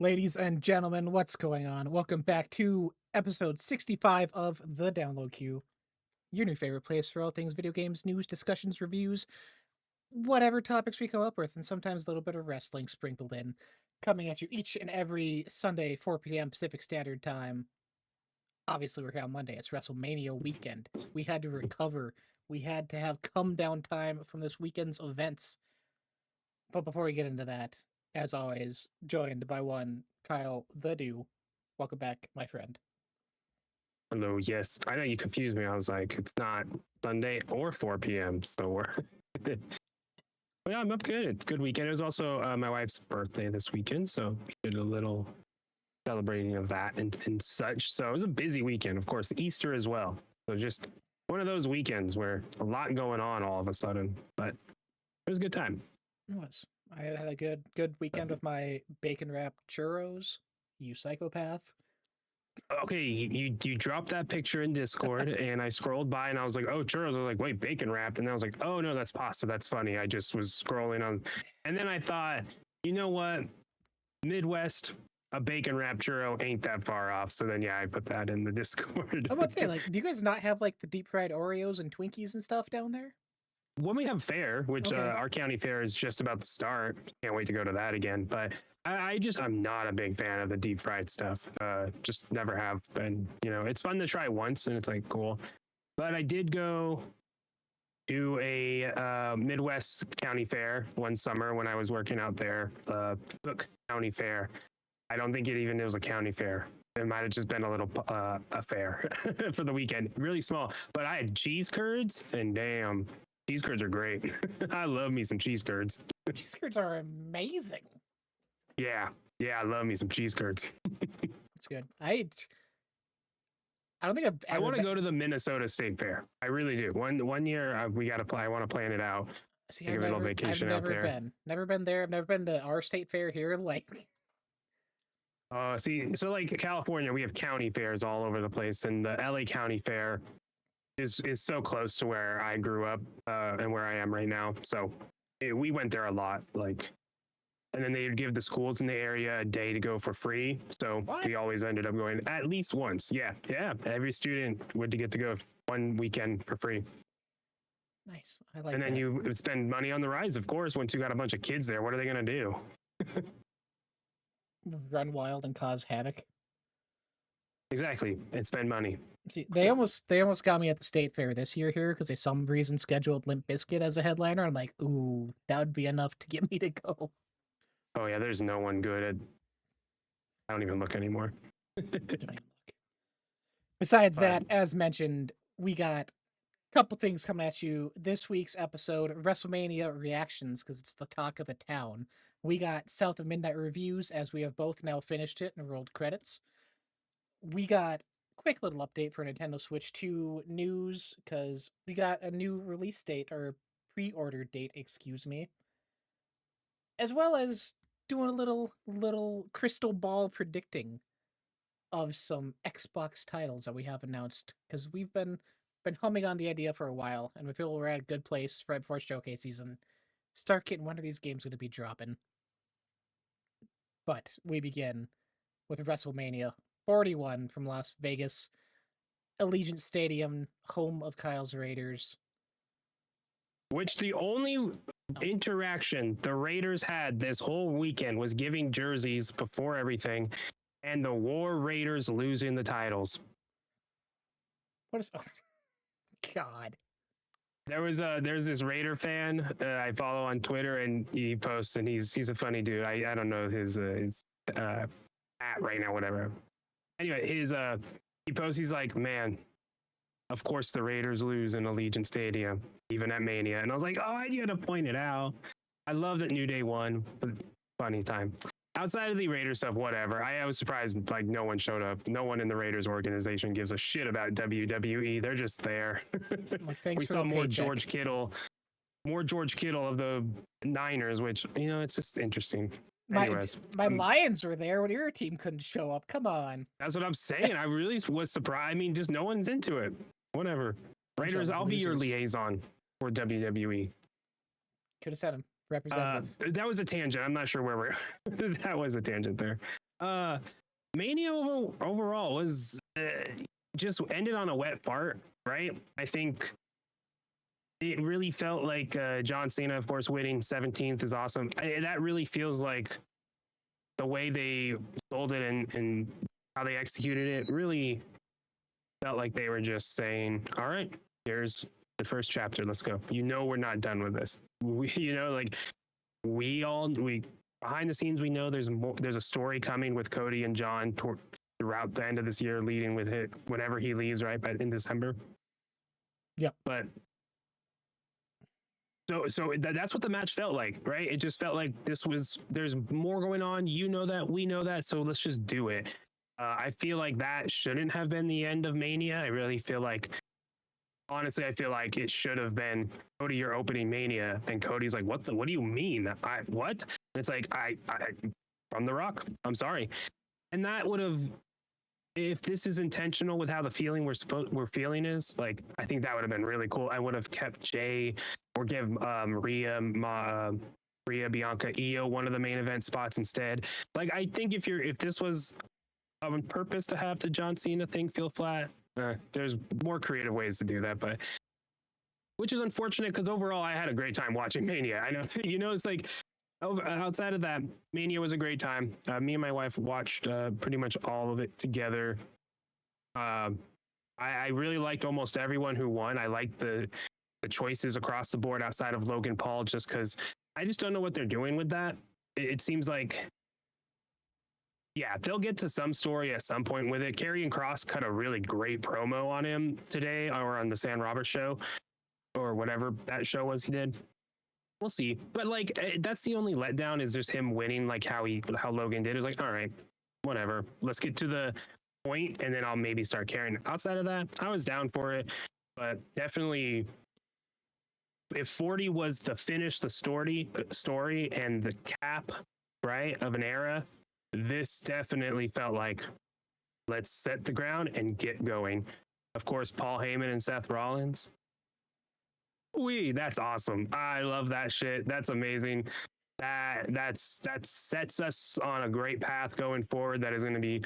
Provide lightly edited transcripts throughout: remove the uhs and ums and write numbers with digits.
Ladies and gentlemen, what's going on? Welcome back to episode 65 of The Download Queue, your new favorite place for all things video games, news, discussions, reviews, whatever topics we come up with, and sometimes a little bit of wrestling sprinkled in. Coming at you each and every Sunday, 4 p.m. Pacific Standard Time. Obviously, we're here on Monday. It's WrestleMania weekend. We had to recover. We had to have come down time from this weekend's events. But before we get into that, as always, joined by one Kyle the Do. Welcome back, my friend. Hello, yes. I know you confused me. I was like, it's not Sunday or 4 p.m. So we're. But yeah, I'm up good. It's a good weekend. It was also my wife's birthday this weekend. So we did a little celebrating of that and such. So it was a busy weekend. Of course, Easter as well. So just one of those weekends where a lot going on all of a sudden. But it was a good time. It was. I had a good weekend with my bacon wrapped churros. You psychopath. Okay, you dropped that picture in Discord, and I scrolled by, and I was like, "Oh, churros!" I was like, "Wait, bacon wrapped," and I was like, "Oh no, that's pasta. That's funny." I just was scrolling on, and then I thought, you know what, Midwest, a bacon wrapped churro ain't that far off. So then, yeah, I put that in the Discord. I would say, like, do you guys not have like the deep fried Oreos and Twinkies and stuff down there? When we have fair, which Okay. our county fair is just about to start, can't wait to go to that again. But I'm not a big fan of the deep fried stuff. Just never have been. You know, it's fun to try once, and it's like cool. But I did go to a Midwest County Fair one summer when I was working out there. Cook County Fair. I don't think it was a county fair. It might have just been a little a fair for the weekend. Really small. But I had cheese curds, and damn. Cheese curds are great. I love me some cheese curds. Cheese curds are amazing. Yeah, I love me some cheese curds. It's good. I don't think I've ever I want to go to the Minnesota State Fair. I really do. One year we got to play. I want to plan it out. See, Take a little vacation out there. Never been there. I've never been to our state fair here. Like, see, so like California, we have county fairs all over the place, and the LA County Fair is so close to where I grew up and where I am right now. So we went there a lot, like, and then they would give the schools in the area a day to go for free. So we always ended up going at least once. Yeah. Every student would get to go one weekend for free. Nice. I like. And then you spend money on the rides, of course. Once you got a bunch of kids there, what are they going to do? Run wild and cause havoc. Exactly, and spend money. See, they almost got me at the state fair this year here because they some reason scheduled Limp Bizkit as a headliner. I'm like, ooh, that would be enough to get me to go. Oh yeah, there's no one good at. I don't even look anymore. Besides that, as mentioned, we got a couple things coming at you this week's episode: WrestleMania reactions, because it's the talk of the town. We got South of Midnight reviews, as we have both now finished it and rolled credits. We got a quick little update for Nintendo Switch 2 news, because we got a new release date, or pre-order date, excuse me. As well as doing a little crystal ball predicting of some Xbox titles that we have announced, because we've been humming on the idea for a while, and we feel we're at a good place right before showcase season. Start getting one of these games going to be dropping. But we begin with WrestleMania 41 from Las Vegas, Allegiant Stadium, home of Kyle's Raiders. Which the only interaction the Raiders had this whole weekend was giving jerseys before everything, and the War Raiders losing the titles. What is? Oh, God. There's this Raider fan I follow on Twitter, and he posts, and he's a funny dude. I don't know his at right now, whatever. Anyway, he posts, he's like, man, of course the Raiders lose in Allegiant Stadium, even at Mania. And I was like, oh, you had to point it out. I love that New Day won, but funny time. Outside of the Raiders stuff, whatever. I was surprised, like, no one showed up. No one in the Raiders organization gives a shit about WWE. They're just there. Well, we saw more George Kittle of the Niners, which, you know, it's just interesting. My Lions were there when your team couldn't show up. Come on. That's what I'm saying. I really was surprised. I mean, just no one's into it. Whatever. Raiders, I'll be your liaison for WWE. Could have said him. Representative. That was a tangent. I'm not sure where we're. That was a tangent there. Uh, Mania overall was just ended on a wet fart, right? I think it really felt like John Cena, of course, winning 17th is awesome. That really feels like the way they sold it and how they executed it really felt like they were just saying, all right, here's the first chapter. Let's go. We're not done with this. Like we behind the scenes, we know there's a story coming with Cody and John throughout the end of this year, leading with it whenever he leaves, right? But in December. Yep. But so that's what the match felt like, right? It just felt like there's more going on. You know that, we know that, so let's just do it. I feel like that shouldn't have been the end of Mania. I really feel like, honestly, I feel like it should have been, Cody, you're opening Mania, and Cody's like, what do you mean? What? And it's like, I from The Rock. I'm sorry, and that would have, if this is intentional with how the feeling we're feeling is, like, I think that would have been really cool. I would have kept Jay or give Rhea, Bianca, Io one of the main event spots instead. Like, I think if this was on purpose to have the John Cena thing feel flat, there's more creative ways to do that, but which is unfortunate because overall I had a great time watching Mania. I know, it's like, outside of that, Mania was a great time. Me and my wife watched pretty much all of it together. I really liked almost everyone who won. I liked the choices across the board outside of Logan Paul, just because I just don't know what they're doing with that. It seems like, yeah, they'll get to some story at some point with it. Karrion Kross cut a really great promo on him today, or on the San Robert show, or whatever that show was he did. We'll see. But like, that's the only letdown, is just him winning, like how Logan did. It was like, all right, whatever. Let's get to the point, and then I'll maybe start caring. Outside of that, I was down for it, but definitely, if 40 was to finish the story and the cap, right, of an era, this definitely felt like, let's set the ground and get going. Of course, Paul Heyman and Seth Rollins. That's awesome. I love that shit. That's amazing. That sets us on a great path going forward. That is going to be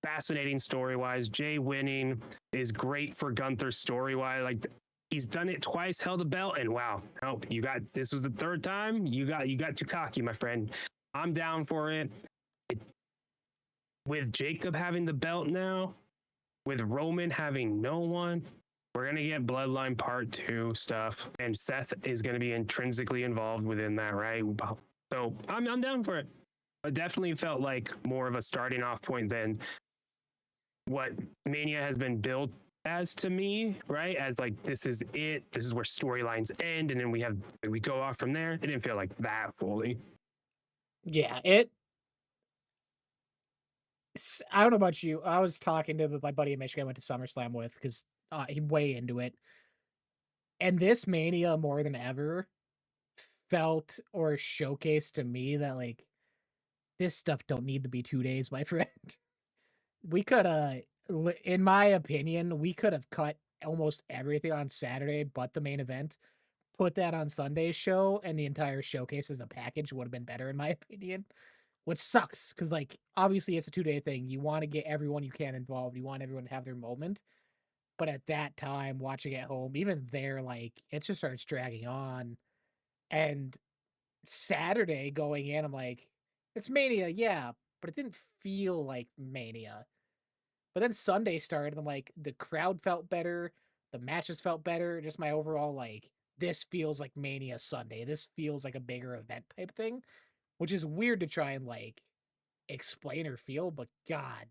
fascinating story wise. Jay winning is great for Gunther story wise. Like, he's done it twice, held the belt, and wow, this was the third time. You got too cocky, my friend. I'm down for it. With Jacob having the belt now, with Roman having no one, we're going to get Bloodline Part 2 stuff, and Seth is going to be intrinsically involved within that, right? So I'm down for it. It definitely felt like more of a starting off point than what Mania has been built as to me, right? As like, this is it. This is where storylines end, and then we go off from there. It didn't feel like that fully. Yeah, I don't know about you. I was talking to my buddy in Michigan I went to SummerSlam with, because he way into it. And this Mania, more than ever, felt or showcased to me that, like, this stuff don't need to be 2 days, my friend. We could, in my opinion, we could have cut almost everything on Saturday but the main event, put that on Sunday's show, and the entire showcase as a package would have been better, in my opinion. Which sucks, because, like, obviously it's a 2-day thing. You want to get everyone you can involved. You want everyone to have their moment. But at that time, watching at home, even there, like, it just starts dragging on. And Saturday going in, I'm like, it's Mania, yeah, but it didn't feel like Mania. But then Sunday started, I'm like, the crowd felt better, the matches felt better, just my overall, like, this feels like Mania Sunday. This feels like a bigger event type thing, which is weird to try and, like, explain or feel, but God,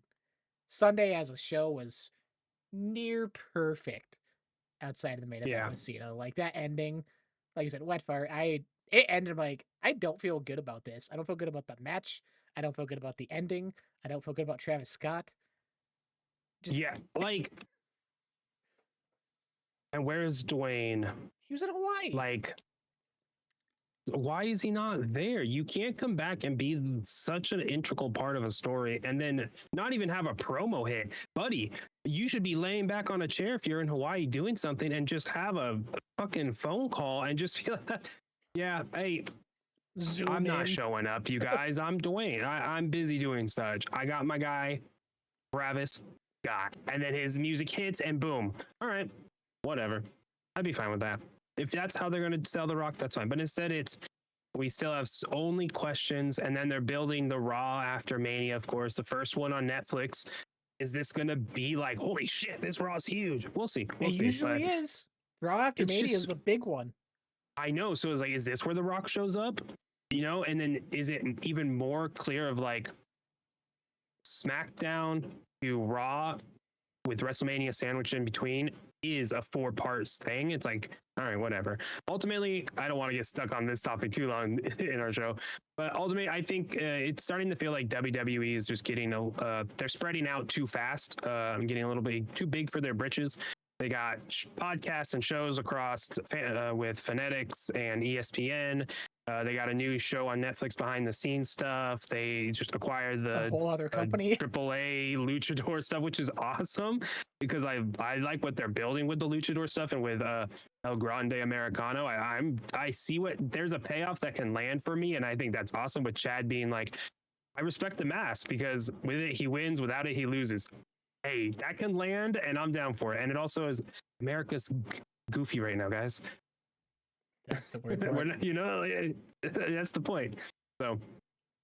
Sunday as a show was near perfect outside of the main event Yeah. with Cena. Like, that ending, like you said, wet fire. It ended like, I don't feel good about this. I don't feel good about the match. I don't feel good about the ending. I don't feel good about Travis Scott. Just, Yeah, like, and where's Dwayne? he was in Hawaii. Like, why is he not there? You can't come back and be such an integral part of a story and then not even have a promo hit. Buddy, you should be laying back on a chair if you're in Hawaii doing something, and just have a fucking phone call and just feel, yeah, hey, Zoom I'm not in. showing up, you guys. I'm Dwayne. I'm busy doing such. I got my guy, Travis Scott, and then his music hits, and boom. All right, whatever. I'd be fine with that. If that's how they're going to sell The Rock, that's fine. But instead, we still have only questions, and then they're building the Raw after Mania, of course. The first one on Netflix. Is this going to be like, holy shit, this Raw's huge? We'll see. It We'll see. But usually is. Raw after it's Mania just, is a big one. I know. So it's like, is this where The Rock shows up? And then is it even more clear of like SmackDown to Raw with WrestleMania sandwiched in between is a 4 parts thing? It's like, all right, whatever. Ultimately, I don't want to get stuck on this topic too long in our show, but ultimately, I think it's starting to feel like WWE is just getting they're spreading out too fast, getting a little bit too big for their britches. They got podcasts and shows across with Fanatics and ESPN. They got a new show on Netflix, behind the scenes stuff. They just acquired A the whole other company. AAA luchador stuff, which is awesome because I like what they're building with the luchador stuff and with El Grande Americano. I see what there's a payoff that can land for me, and I think that's awesome. With Chad being like, I respect the mask because with it he wins, without it he loses. Hey, that can land, and I'm down for it. And it also is America's goofy right now, guys. That's the word for it. That's the point. So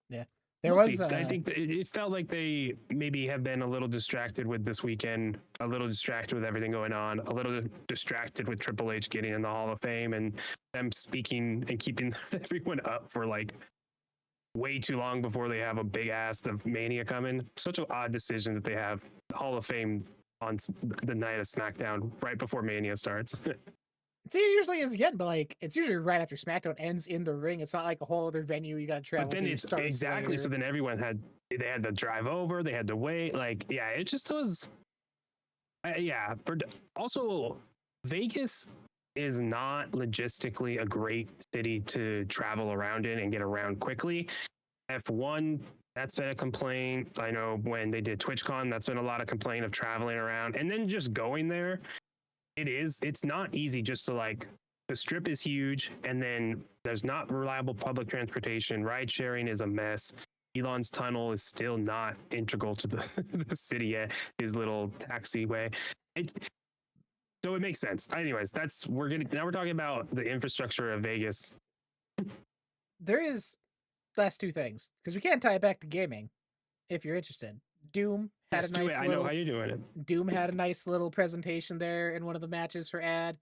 Yeah. There we'll was see. I think that it felt like they maybe have been a little distracted with this weekend, a little distracted with everything going on, a little distracted with Triple H getting in the Hall of Fame and them speaking and keeping everyone up for like way too long before they have a big ass of Mania coming. Such an odd decision that they have Hall of Fame on the night of SmackDown right before Mania starts. See, it usually is again, but like it's usually right after SmackDown ends in the ring. It's not like a whole other venue you got to travel But then to. it's Starts exactly, later. so then everyone they had to drive over, they had to wait. Like, yeah, it just was. Yeah. Also, Vegas is not logistically a great city to travel around in and get around quickly. F1, that's been a complaint. I know when they did TwitchCon, that's been a lot of complaint of traveling around and then just going there. It's not easy just to like, the strip is huge and then there's not reliable public transportation. Ride sharing is a mess. Elon's tunnel is still not integral to the city yet, his little taxiway. So it makes sense. Anyways, now we're talking about the infrastructure of Vegas. There is last two things because we can't tie it back to gaming. If you're interested, Doom had Let's a do it. nice I know how you're doing it. Doom had a nice little presentation there in one of the matches for ad,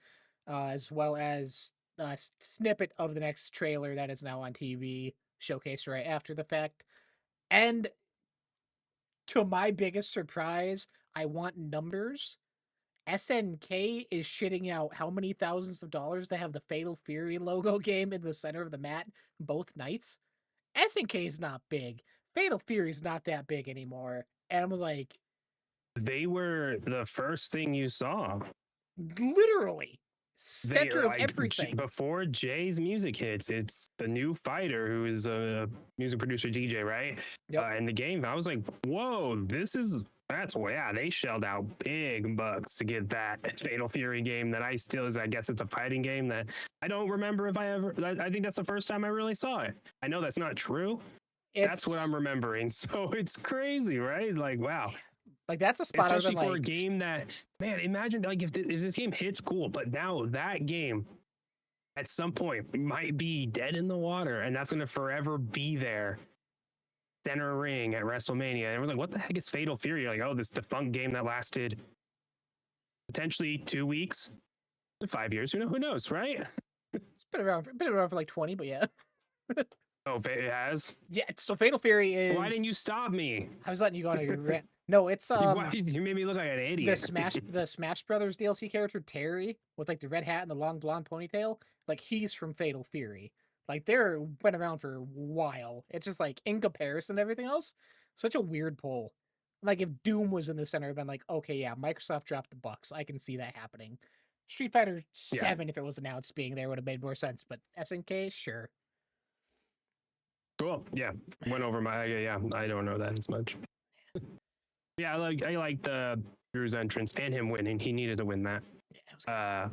as well as a snippet of the next trailer that is now on TV, showcased right after the fact. And to my biggest surprise, I want numbers. SNK is shitting out how many thousands of dollars they have the Fatal Fury logo game in the center of the mat both nights. SNK is not big. Fatal Fury is not that big anymore. And I was like, They were the first thing you saw. literally They center are of like everything. before Jay's music hits. It's the new fighter who is a music producer DJ, right? Yep. In the game, I was like, "Whoa, they shelled out big bucks to get that Fatal Fury game that I guess it's a fighting game that I don't remember if I think that's the first time I really saw it. I know that's not true. That's what I'm remembering. So it's crazy, right? Like, wow. Like that's a spot Especially I've been for a like, game that, man, imagine like if this game hits, cool, but now that game at some point might be dead in the water, and that's going to forever be there, center ring at WrestleMania. And we're like, what the heck is Fatal Fury? Like, oh, this defunct game that lasted potentially 2 weeks, 5 years. Who knows, right? it's been around for like 20, but yeah. Oh, it has. Yeah, so Fatal Fury is. Why didn't you stop me? I was letting you go on your rant. No, it's You made me look like an idiot. the Smash Brothers DLC character Terry with like the red hat and the long blonde ponytail. Like he's from Fatal Fury. Like they're been around for a while. It's just like in comparison to everything else, such a weird pull. Like if Doom was in the center, I've been like, okay, yeah, Microsoft dropped the bucks. I can see that happening. Street Fighter 7, if it was announced being there, would have made more sense. But SNK, sure. Cool. Yeah. Went over my yeah. I don't know that as much. Yeah, I like the Drew's entrance and him winning. He needed to win that. Yeah, it was good.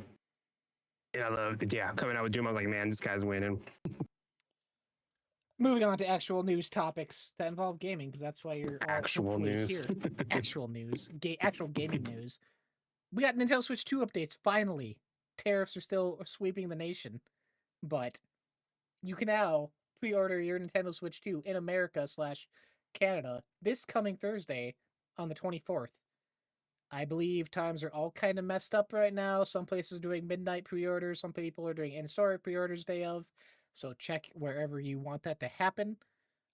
Yeah, I love coming out with Doom. I was like, man, this guy's winning. moving on to actual news topics that involve gaming, because that's why you're all Actual hopefully news. here. Actual news, actual gaming news. We got Nintendo Switch 2 updates finally. Tariffs are still sweeping the nation, but you can now pre-order your Nintendo Switch 2 in America slash Canada this coming Thursday on the 24th. I believe times are all kind of messed up right now. Some places are doing midnight pre-orders. Some people are doing in-store pre-orders day of. So check wherever you want that to happen.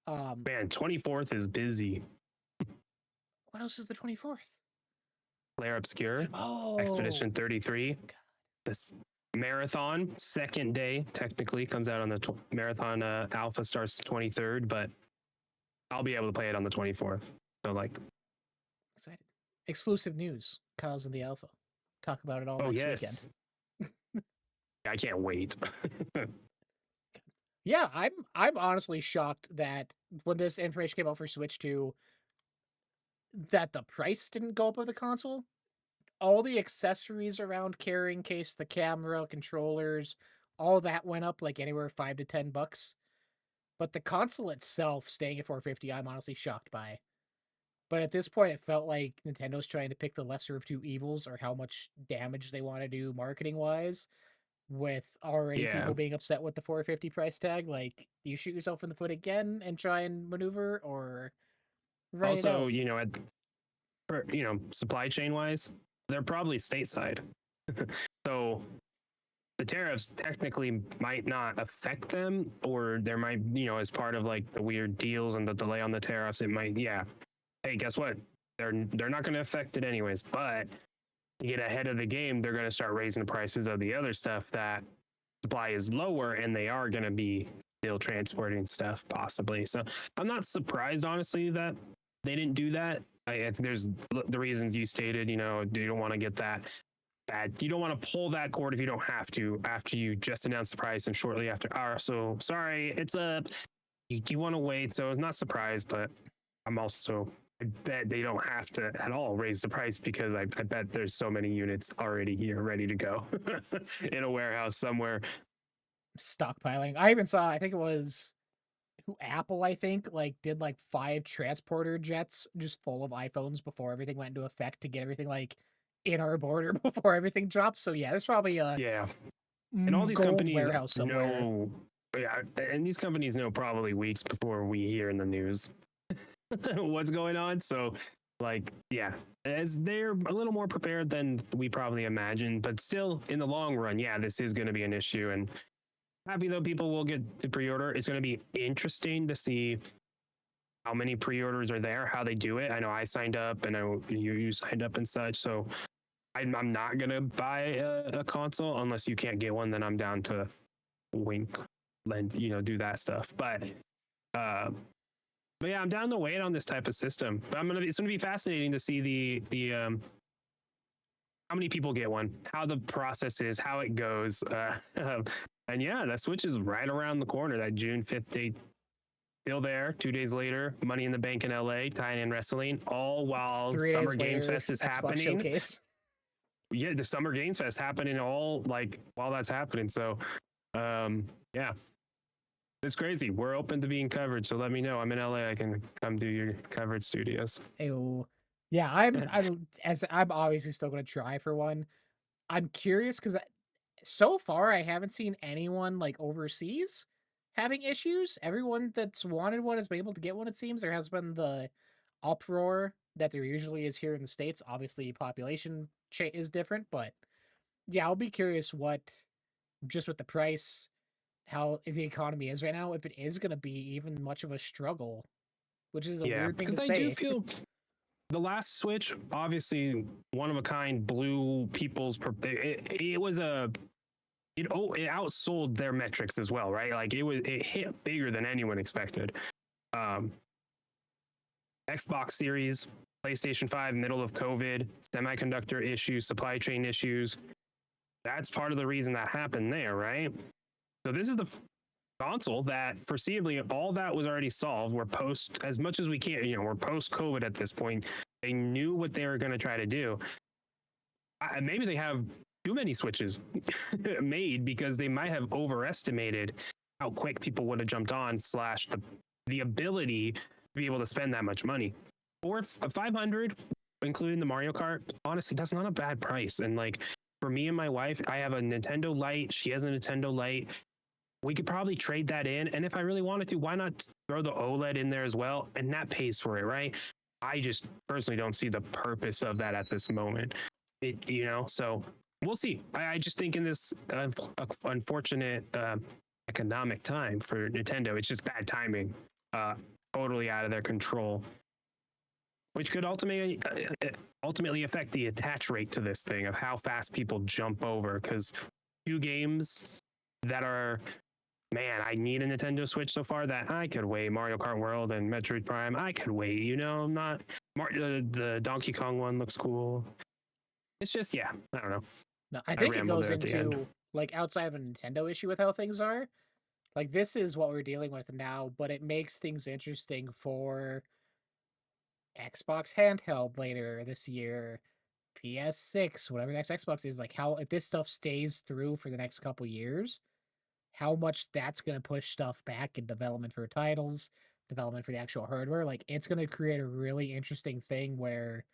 Man, 24th is busy. What else is the 24th? Claire Obscure, Oh, Expedition 33. God. This marathon, second day, technically, comes out on the marathon alpha starts 23rd, but I'll be able to play it on the 24th. So, like, Excited. Exclusive news. Kyle's in the alpha. Talk about it all oh, next yes. weekend. I can't wait. Yeah, I'm honestly shocked that when this information came out for Switch 2, that the price didn't go up of the console. All the accessories around carrying case, the camera, controllers, all that went up like anywhere $5 to $10. But the console itself staying at $450, I'm honestly shocked by. But at this point, it felt like Nintendo's trying to pick the lesser of two evils, or how much damage they want to do marketing wise, with already Yeah. people being upset with the $450 price tag. Like, do you shoot yourself in the foot again and try and maneuver, or write it Also, out? supply chain wise, they're probably stateside. So the tariffs technically might not affect them, or there might, as part of like the weird deals and the delay on the tariffs, it might, yeah. Hey, guess what? They're not going to affect it anyways. But to get ahead of the game, they're going to start raising the prices of the other stuff that supply is lower, and they are going to be still transporting stuff possibly. So I'm not surprised, honestly, that they didn't do that. I think there's the reasons you stated. You don't want to get that bad. You don't want to pull that cord if you don't have to after you just announced the price and shortly after. So sorry, it's up. You want to wait. So I was not surprised, but I'm also, I bet they don't have to at all raise the price, because I bet there's so many units already here ready to go in a warehouse somewhere. Stockpiling. I even saw, I think it was Apple, I think, like did like 5 transporter jets just full of iPhones before everything went into effect to get everything like in our border before everything drops. So yeah, there's probably a Yeah. And all these gold companies warehouse somewhere. know, yeah, and these companies know probably weeks before we hear in the news what's going on. So, like, yeah, as they're a little more prepared than we probably imagined, but still, in the long run, yeah, this is going to be an issue. And happy though people will get the pre-order. It's going to be interesting to see how many pre-orders are there, how they do it. I know I signed up, and you signed up and such. So I'm not gonna buy a console unless you can't get one. Then I'm down to wink, do that stuff. But yeah, I'm down to wait on this type of system. But it's gonna be fascinating to see the how many people get one, how the process is, how it goes. And yeah, that Switch is right around the corner. That June 5th date, still there. 2 days later, Money in the Bank in LA, tying in wrestling, all while 3 Summer days Games later, Fest is Xbox happening. Showcase. Yeah, the Summer Games Fest happening all like while that's happening. So, yeah, it's crazy. We're open to being covered. So let me know. I'm in LA. I can come do your coverage studios. Ew. Yeah, I'm obviously still gonna try for one. I'm curious because so far I haven't seen anyone like overseas having issues. Everyone that's wanted one has been able to get one. It seems there has been the uproar that there usually is here in the States. Obviously, population is different, but yeah, I'll be curious what, just with the price, how the economy is right now, if it is going to be even much of a struggle, which is a Yeah, weird thing to because I do say. feel the last Switch, obviously one of a kind, blew people's. It was a. It outsold their metrics as well, right? Like it hit bigger than anyone expected. Xbox Series, PlayStation 5, middle of COVID, semiconductor issues, supply chain issues. That's part of the reason that happened there, right? So this is the console that foreseeably all that was already solved. We're post, as much as we can, we're post COVID at this point. They knew what they were going to try to do. Maybe they have too many Switches made, because they might have overestimated how quick people would have jumped on, slash the ability to be able to spend that much money. Or 500, including the Mario Kart, honestly, that's not a bad price. And like for me and my wife, I have a Nintendo Lite. She has a Nintendo Lite. We could probably trade that in. And if I really wanted to, why not throw the OLED in there as well? And that pays for it, right? I just personally don't see the purpose of that at this moment. So we'll see. I just think in this unfortunate economic time for Nintendo, it's just bad timing, totally out of their control, which could ultimately affect the attach rate to this thing of how fast people jump over. Because two games that are, man, I need a Nintendo Switch so far that I could wait. Mario Kart World and Metroid Prime, I could wait. I'm not. The Donkey Kong one looks cool. It's just, yeah, I don't know. No, I think it goes there at the end. into like outside of a Nintendo issue with how things are. Like this is what we're dealing with now, but it makes things interesting for Xbox handheld later this year, PS6, whatever the next Xbox is. Like how if this stuff stays through for the next couple years, how much that's going to push stuff back in development for titles, development for the actual hardware. Like it's going to create a really interesting thing where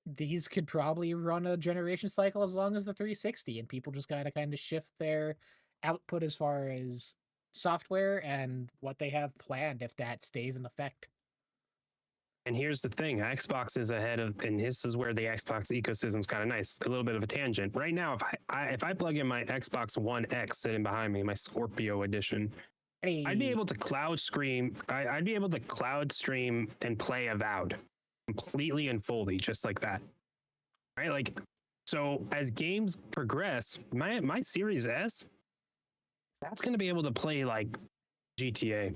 these could probably run a generation cycle as long as the 360, and people just gotta kind of shift their output as far as software and what they have planned if that stays in effect. And here's the thing, Xbox is ahead of, and this is where the Xbox ecosystem is kind of nice. A little bit of a tangent. Right now, if I plug in my Xbox One X sitting behind me, my Scorpio edition, I'd be able to cloud stream. I'd be able to cloud stream and play Avowed completely and fully, just like that. Right? Like, so as games progress, my Series S, that's going to be able to play like GTA.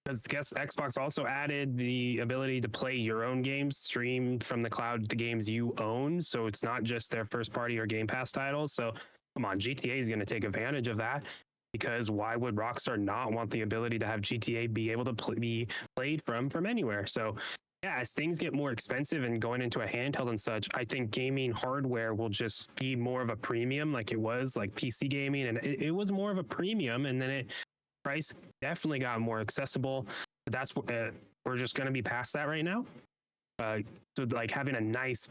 Because guess Xbox also added the ability to play your own games, stream from the cloud the games you own. So it's not just their first party or Game Pass titles. So come on, GTA is going to take advantage of that. Because why would Rockstar not want the ability to have GTA be able to be played from anywhere? So yeah, as things get more expensive and going into a handheld and such, I think gaming hardware will just be more of a premium, like it was like PC gaming, and it was more of a premium, and then price definitely got more accessible. But that's we're just going to be past that right now. So like having a nice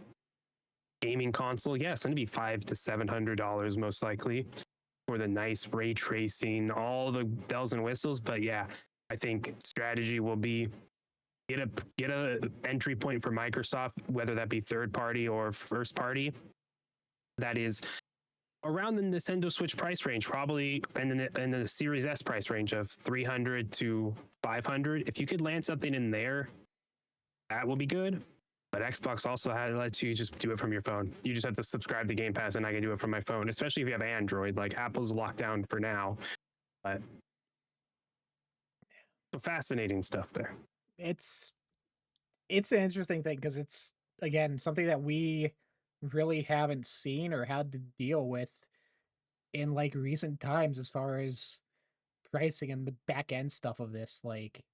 gaming console, yeah, it's going to be $500 to $700 most likely for the nice ray tracing, all the bells and whistles. But yeah, I think strategy will be get a entry point for Microsoft, whether that be third party or first party, that is around the Nintendo Switch price range, probably, and the Series S price range of 300 to 500. If you could land something in there, that will be good. But Xbox also lets you just do it from your phone. You just have to subscribe to Game Pass, and I can do it from my phone. Especially if you have Android, like Apple's locked down for now. But so fascinating stuff there. It's an interesting thing because it's again something that we really haven't seen or had to deal with in like recent times as far as pricing and the back end stuff of this. Like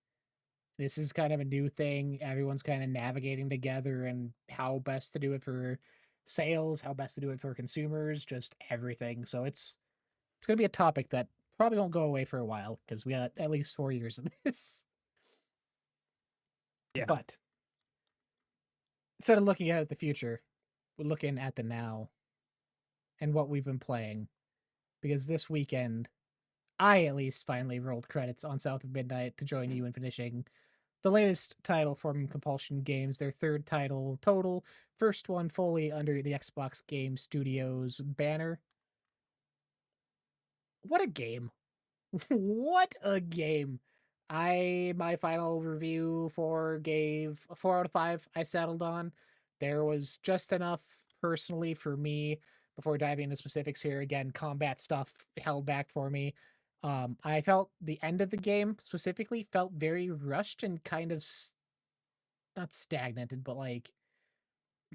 this is kind of a new thing. Everyone's kind of navigating together and how best to do it for sales, how best to do it for consumers, just everything. So it's going to be a topic that probably won't go away for a while because we got at least 4 years of this. Yeah. But instead of looking at the future, we're looking at the now and what we've been playing. Because this weekend, I at least finally rolled credits on South of Midnight to join you in finishing the latest title from Compulsion Games, their third title total, first one fully under the Xbox Game Studios banner. What a game. What a game. My final review for gave a 4 out of 5 I settled on. There was just enough personally for me before diving into specifics here. Again, combat stuff held back for me. I felt the end of the game specifically felt very rushed and kind of not stagnated, but like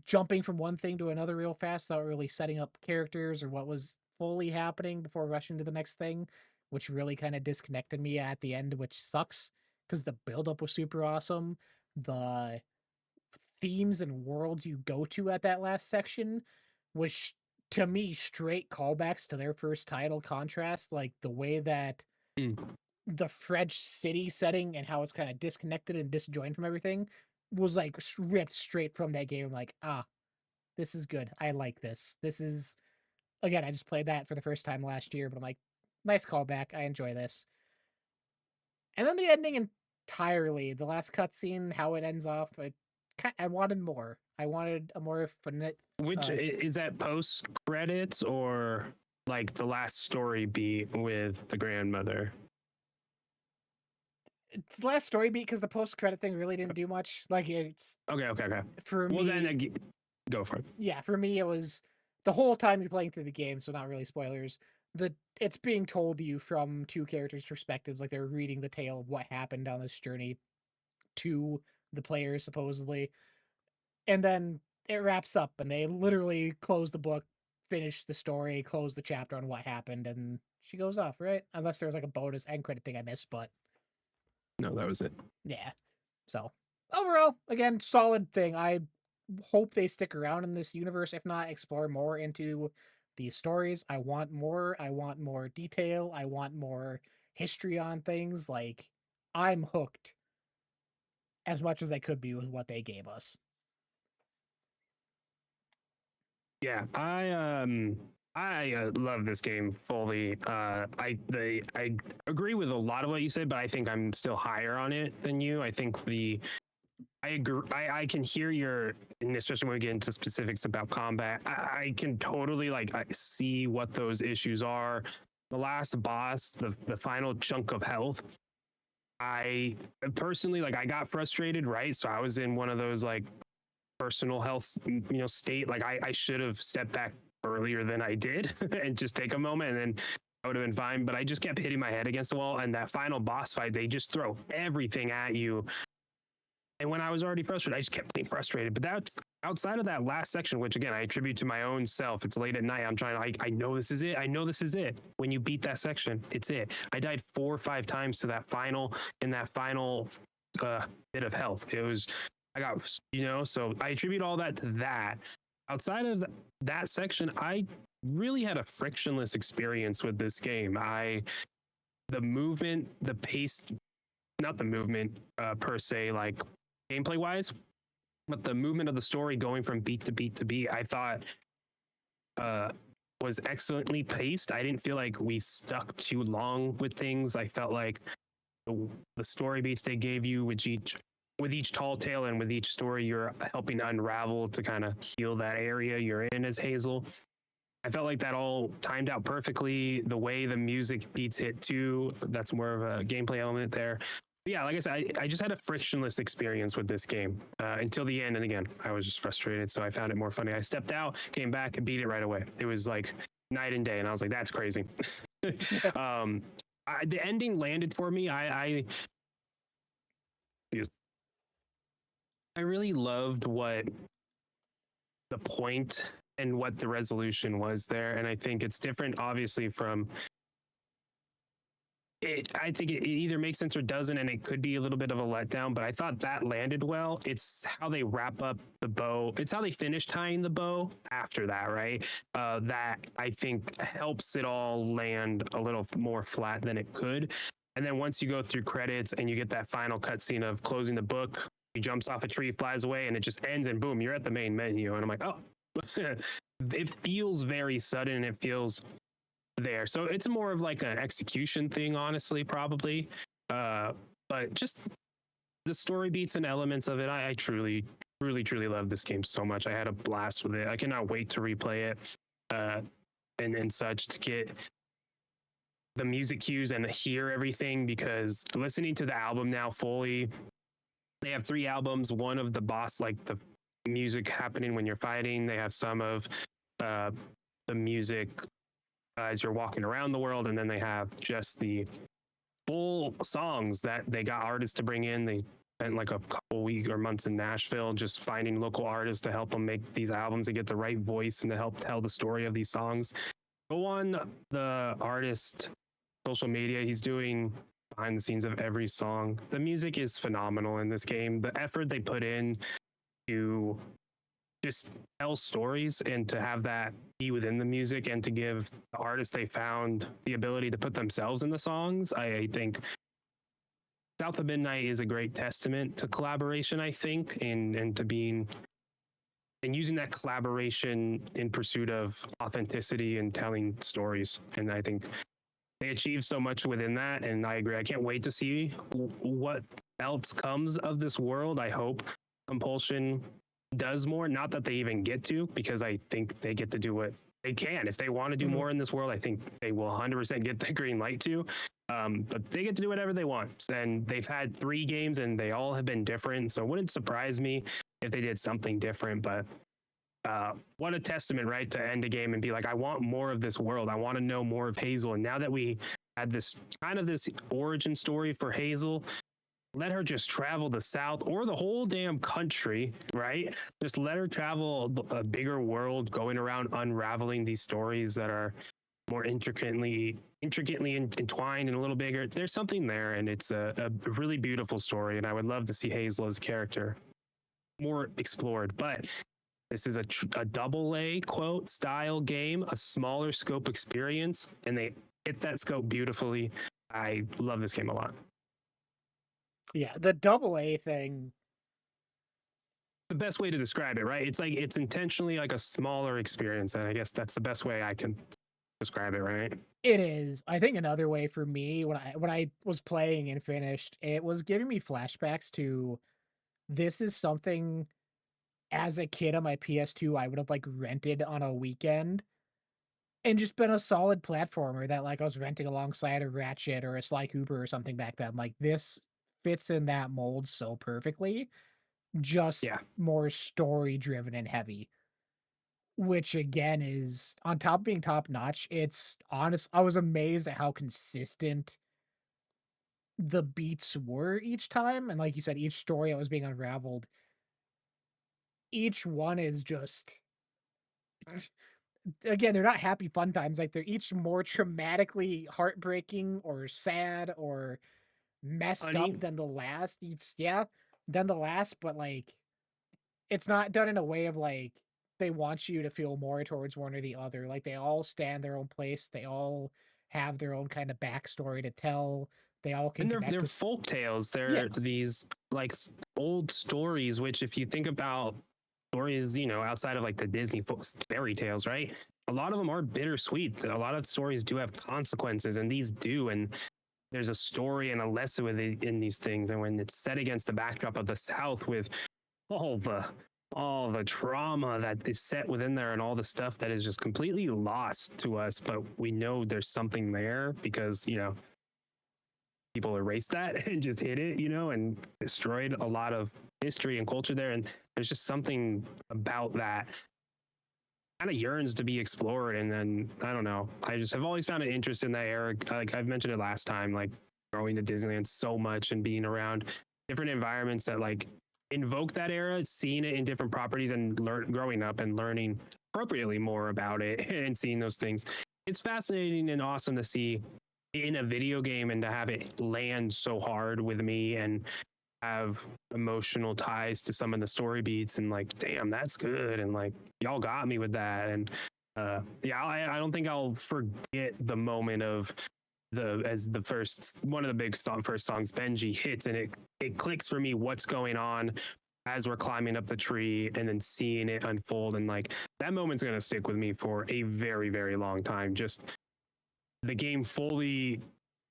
jumping from one thing to another real fast without really setting up characters or what was fully happening before rushing to the next thing, which really kind of disconnected me at the end, which sucks because the buildup was super awesome. The themes and worlds you go to at that last section was to me straight callbacks to their first title. Contrast like the way that Mm. the French city setting and how it's kind of disconnected and disjoined from everything was like ripped straight from that game. I'm like, ah, this is good. I like this. This is again, I just played that for the first time last year, but I'm like, nice callback. I enjoy this. And then the ending entirely, the last cutscene, how it ends off, I wanted more. I wanted a more finite. Which is that post credits or like the last story beat with the grandmother? It's the last story beat because the post credit thing really didn't do much. Like it's Okay. for Well, then me, go for it. yeah, for me it was the whole time you're playing through the game, so not really spoilers. It's being told to you from two characters' perspectives, like they're reading the tale of what happened on this journey to the players supposedly, and then it wraps up, and they literally close the book, finish the story, close the chapter on what happened, and she goes off, right? Unless there's like a bonus end credit thing I missed, but No, that was it. yeah. So overall, again, solid thing. I hope they stick around in this universe. If not, explore more into these stories. I want more. I want more detail. I want more history on things. Like I'm hooked as much as I could be with what they gave us. Yeah, I love this game fully. I agree with a lot of what you said, but I think I'm still higher on it than you. I think I agree. I can hear your, and especially when we get into specifics about combat, I can totally like I see what those issues are. The last boss, the final chunk of health. I personally like I got frustrated, right? So I was in one of those like personal health, state. Like I should have stepped back earlier than I did and just take a moment, and then I would have been fine. But I just kept hitting my head against the wall. And that final boss fight, they just throw everything at you. And when I was already frustrated, I just kept getting frustrated. But that's outside of that last section, which again, I attribute to my own self. It's late at night. I'm trying to, I know this is it. I know this is it. When you beat that section, it's it. I died 4 or 5 times to that final, bit of health. It was, I got, so I attribute all that to that. Outside of that section, I really had a frictionless experience with this game. The movement, the pace, not the movement per se, like gameplay wise, but the movement of the story going from beat to beat to beat, I thought was excellently paced. I didn't feel like we stuck too long with things. I felt like the story beats they gave you with each tall tale and with each story you're helping unravel to kind of heal that area you're in as Hazel. I felt like that all timed out perfectly. The way the music beats hit too, that's more of a gameplay element there. But yeah, like I said, I just had a frictionless experience with this game until the end. And again, I was just frustrated, so I found it more funny. I stepped out, came back, and beat it right away. It was like night and day, and I was like, that's crazy. The ending landed for me. I really loved what the point and what the resolution was there, and I think it's different, obviously, from it. I think it either makes sense or doesn't, and it could be a little bit of a letdown. But I thought that landed well. It's how they wrap up the bow. It's how they finish tying the bow after that, right? That I think helps it all land a little more flat than it could. And then once you go through credits and you get that final cutscene of closing the book, he jumps off a tree, flies away, and it just ends, and boom, you're at the main menu. And I'm like, oh, it feels very sudden. It feels there. So it's more of like an execution thing, honestly, probably. But just the story beats and elements of it, I truly, truly, truly love this game so much. I had a blast with it. I cannot wait to replay it and such, to get the music cues and hear everything, because listening to the album now fully, they have 3 albums. One of the boss, like the music happening when you're fighting. They have some of the music as you're walking around the world, and then they have just the full songs that they got artists to bring in. They spent like a couple weeks or months in Nashville just finding local artists to help them make these albums and get the right voice and to help tell the story of these songs. Go on the artist social media. He's doing behind the scenes of every song. The music is phenomenal in this game. The effort they put in to just tell stories and to have that be within the music and to give the artists they found the ability to put themselves in the songs. I think South of Midnight is a great testament to collaboration, I think, and to being and using that collaboration in pursuit of authenticity and telling stories. And I think they achieved so much within that. And I agree. I can't wait to see what else comes of this world. I hope Compulsion does more. Not that they even get to, because I think they get to do what they can. If they want to do more in this world, I think they will 100% get the green light to. But they get to do whatever they want. And they've had 3 games and they all have been different. So it wouldn't surprise me if they did something different. But what a testament, right? To end a game and be like, I want more of this world. I want to know more of Hazel. And now that we had this kind of this origin story for Hazel, let her just travel the South or the whole damn country, right? Just let her travel a bigger world, going around unraveling these stories that are more intricately entwined and a little bigger. There's something there, and it's a really beautiful story. And I would love to see Hazel as a character more explored. But this is a double A quote style game, a smaller scope experience, and they hit that scope beautifully. I love this game a lot. Yeah, the double A thing. The best way to describe it, right? It's like it's intentionally like a smaller experience, and I guess that's the best way I can describe it, right? It is. I think another way for me when I was playing and finished, it was giving me flashbacks to this is something as a kid on my PS2 I would have like rented on a weekend and just been a solid platformer that like I was renting alongside a Ratchet or a Sly Cooper or something back then. Like this fits in that mold so perfectly. Just Yeah. more story driven and heavy. Which again is on top of being top notch, it's honest I was amazed at how consistent the beats were each time, and like you said, each story that was being unraveled, each one is just again, they're not happy fun times, like, they're each more traumatically heartbreaking or sad or messed up Honey, than the last. It's yeah, than the last, but, like, it's not done in a way of, like, they want you to feel more towards one or the other, like, they all stand their own place, they all have their own kinda backstory to tell, they all can and connect they're with. folk tales. Yeah. They're these like old stories, which if you think about stories, outside of like the Disney fairy tales, right? A lot of them are bittersweet. A lot of stories do have consequences, and these do. And there's a story and a lesson in these things. And when it's set against the backdrop of the South with all the all the trauma that is set within there and all the stuff that is just completely lost to us, but we know there's something there because people erased that and just hid it, and destroyed a lot of history and culture there. And there's just something about that kind of yearns to be explored. And then I don't know, I just have always found an interest in that era. Like I've mentioned it last time, like growing to Disneyland so much and being around different environments that like invoke that era, seeing it in different properties and growing up and learning appropriately more about it and seeing those things. It's fascinating and awesome to see in a video game and to have it land so hard with me and have emotional ties to some of the story beats and like, damn, that's good. And like, y'all got me with that. And yeah, I don't think I'll forget the moment of the first one of the big first songs Benji hits and it clicks for me what's going on as we're climbing up the tree and then seeing it unfold. And like that moment's going to stick with me for a very, very long time. Just the game fully,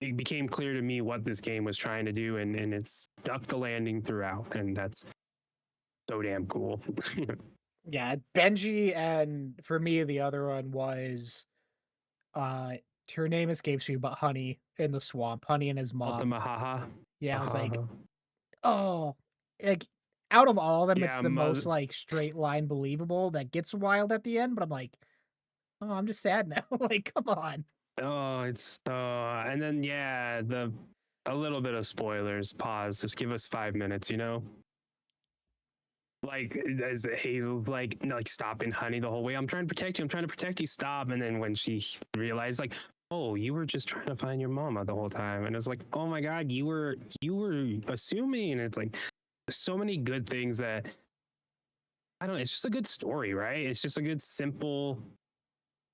it became clear to me what this game was trying to do, and it's stuck the landing throughout, and that's so damn cool. Yeah, Benji, and for me, the other one was, uh, her name escapes me, but Honey in the swamp, Honey and his mom. Ultima haha. Yeah, I was like, Haha. "Oh," like, out of all of them, it's Yeah, the most, like, straight line believable that gets wild at the end, but I'm like, "Oh, I'm just sad now." Like, come on. oh, it's and then yeah, the a little bit of spoilers. Pause. Just give us 5 minutes. Like as Hazel's like stopping Honey the whole way. I'm trying to protect you. I'm trying to protect you. Stop. And then when she realized like, oh, you were just trying to find your mama the whole time, and it's like, oh my god, you were assuming. And it's like so many good things that I don't know, it's just a good story, right? It's just a good simple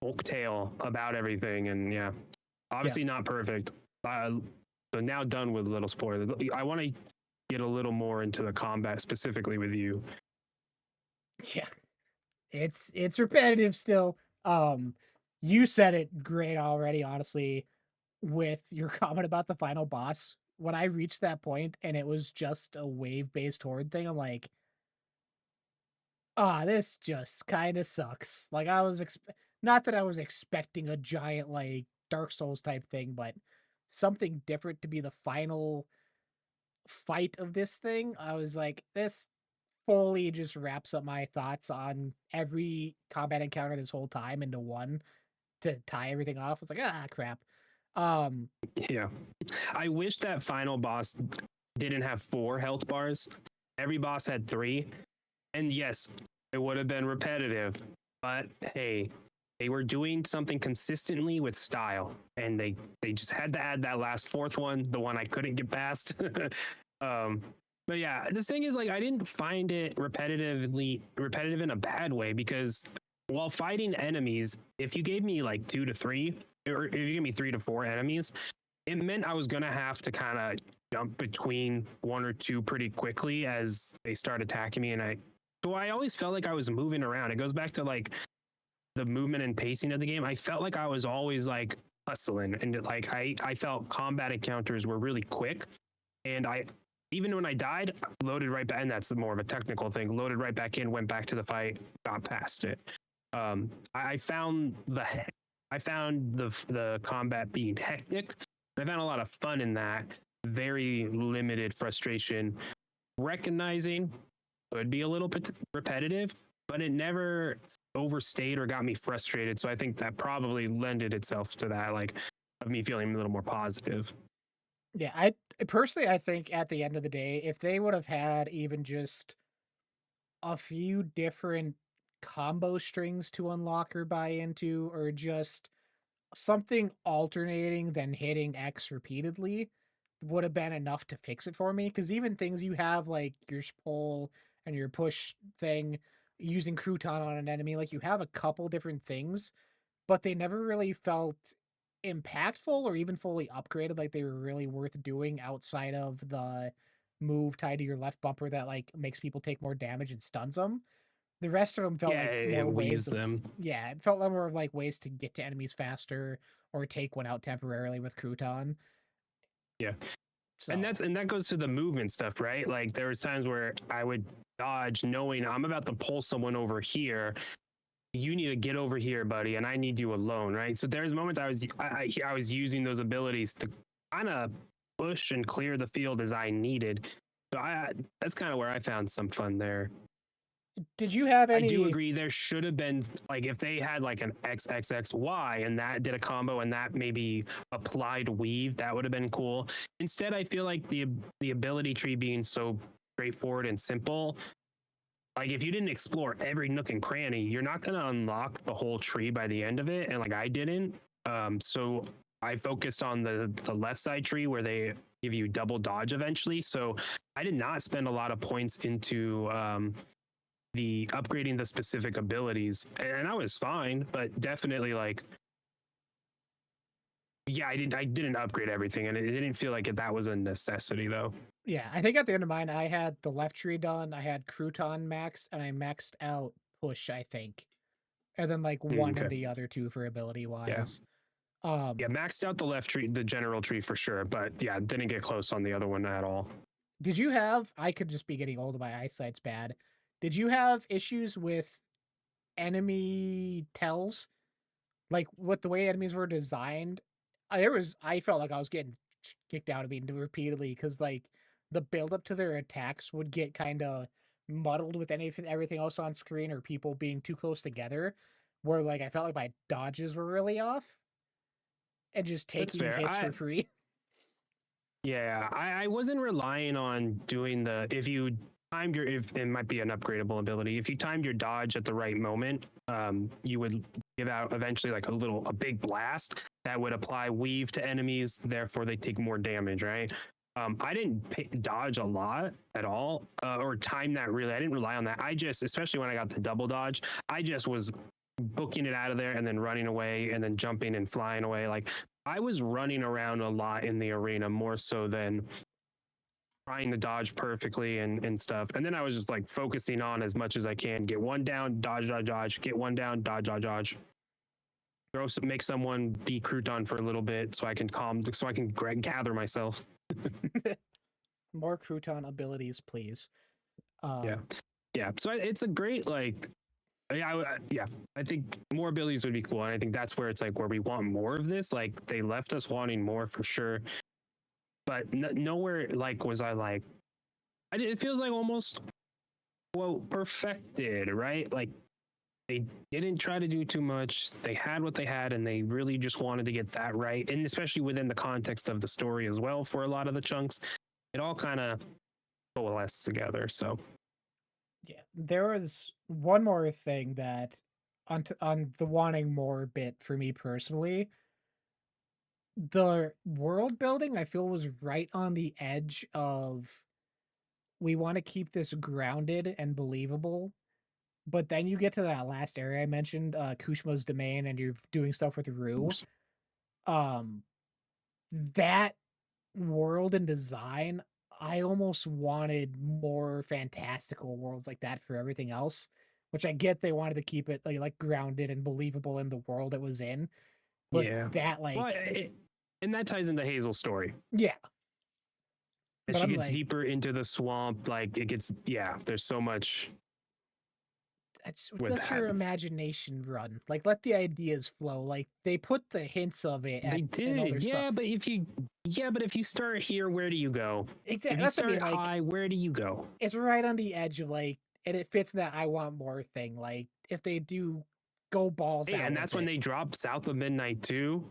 folk tale about everything, and yeah, Yeah. obviously not perfect. So now done with little spoilers. I want to get a little more into the combat specifically with you. Yeah. It's repetitive still. Um, you said it great already, honestly, with your comment about the final boss. When I reached that point and it was just a wave-based horde thing, I'm like, "Ah, this just kinda sucks." Like, I was not that I was expecting a giant, like, Dark Souls type thing, but something different to be the final fight of this thing. I was like, "This fully just wraps up my thoughts on every combat encounter this whole time into one to tie everything off." It's like, "Ah, crap." Um, Yeah, I wish that final boss didn't have 4 health bars. Every boss had 3, and yes, it would have been repetitive, but hey, they were doing something consistently with style, and they just had to add that last 4th one, the one I couldn't get past. um, but yeah, this thing is like I didn't find it repetitive in a bad way, because while fighting enemies, if you gave me like 2 to 3, or if you gave me 3 to 4 enemies, it meant I was gonna have to kind of jump between 1 or 2 pretty quickly as they start attacking me, and I always felt like I was moving around. It goes back to like the movement and pacing of the game. I felt like I was always like hustling, and like I felt combat encounters were really quick, and I even when I died, loaded right back, and that's more of a technical thing. Loaded right back in, went back to the fight, got past it. I found the combat being hectic. I found a lot of fun in that. Very limited frustration. Recognizing could be a little bit repetitive, but it never overstayed or got me frustrated. So I think that probably lended itself to that, like, of me feeling a little more positive. yeah, I personally, I think at the end of the day, if they would have had even just a few different combo strings to unlock or buy into, or just something alternating than hitting X repeatedly would have been enough to fix it for me. Because even things you have like your pull and your push thing, using crouton on an enemy, like you have a couple different things, but they never really felt impactful or even fully upgraded, like they were really worth doing outside of the move tied to your left bumper that like makes people take more damage and stuns them. The rest of them felt Yeah, like it more ways weaves of, them. yeah, it felt like more of like ways to get to enemies faster or take one out temporarily with crouton. Yeah. So And that goes to the movement stuff, right? Like there was times where I would dodge knowing I'm about to pull someone over here. You need to get over here, buddy, and I need you alone, right? So there's moments I was using those abilities to kind of push and clear the field as I needed. So I that's kind of where I found some fun there. did you have I do any agree there should have been, like, if they had like an XXXY and that did a combo and that maybe applied weave, that would have been cool. Instead, I feel like the ability tree being so straightforward and simple, like if you didn't explore every nook and cranny, you're not going to unlock the whole tree by the end of it, and like I didn't. So I focused on the left side tree where they give you double dodge eventually. So I did not spend a lot of points into the upgrading the specific abilities, and I was fine, but definitely like, yeah, I didn't upgrade everything, and it didn't feel like that was a necessity though. yeah, I think at the end of mine I had the left tree done, I had crouton maxed, and I maxed out push, I think. And then like one in Okay. the other two for ability Yeah. wise. Yeah, Um, maxed out the left tree, the general tree for sure, but yeah, didn't get close on the other one at all. did you have, I could just be getting old, my eyesight's bad. Did you have issues with enemy tells? Like, with the way enemies were designed, I felt like I was getting kicked out of me repeatedly because like, the build up to their attacks would get kinda muddled with anything everything else on screen or people being too close together, where, like, I felt like my dodges were really off and just That's taking fair. hits for free. Yeah, I wasn't relying on doing the, if you timed your, if it might be an upgradable ability, if you timed your dodge at the right moment, you would give out eventually like a big blast that would apply weave to enemies, therefore they take more damage, right? I didn't dodge a lot at all, or time that really. I didn't rely on that. I just, especially when I got the double dodge, I just was booking it out of there and then running away and then jumping and flying away. Like I was running around a lot in the arena more so than trying to dodge perfectly and stuff. And then I was just like focusing on as much as I can. Get one down, dodge, dodge, dodge. Get one down, dodge, dodge, dodge. Make someone be crouton for a little bit so I can gather myself. More crouton abilities, please. Yeah, yeah. So it's a great like. Yeah, I think more abilities would be cool, and I think that's where it's like where we want more of this. Like they left us wanting more for sure, but nowhere like was I like. It feels like almost perfected, right? Like they didn't try to do too much. They had what they had, and they really just wanted to get that right, and especially within the context of the story as well. For a lot of the chunks, it all kind of coalesced together. So yeah, there was one more thing that on the wanting more bit for me personally. The world building I feel was right on the edge of we want to keep this grounded and believable, but then you get to that last area I mentioned, Kushma's domain, and you're doing stuff with Rue. Um, that world and design, I almost wanted more fantastical worlds like that for everything else, which I get they wanted to keep it like grounded and believable in the world it was in, but yeah, that well, like and that ties into Hazel's story. yeah, As but she I'm gets like deeper into the swamp, like it gets, yeah, there's so much that's with let that. your imagination run. Like let the ideas flow. Like they put the hints of it They at and other did, stuff. yeah, but if you start here, where do you go? If Exactly. you That's what I mean. start Like high, where do you go? it's right on the edge of like, and it fits in that I want more thing. Like if they do go balls Hey, out and with that's when it. they drop South of Midnight too.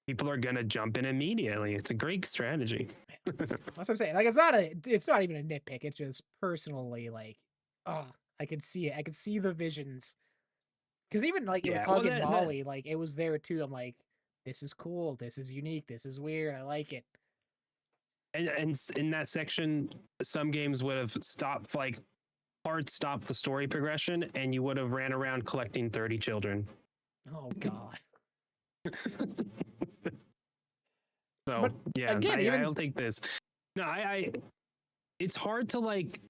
People are gonna jump in immediately. It's a great strategy. That's what I'm saying. Like it's not even a nitpick. It's just personally like, oh, I could see it. I could see the visions. Because even like with Yeah, well, Hug and Molly, like it was there too. I'm like, this is cool. This is unique. This is weird. I like it. and in that section, some games would have stopped like hard stopped the story progression, and you would have ran around collecting 30 children. Oh God. So But yeah, again, I even don't think this. No, it's hard to like.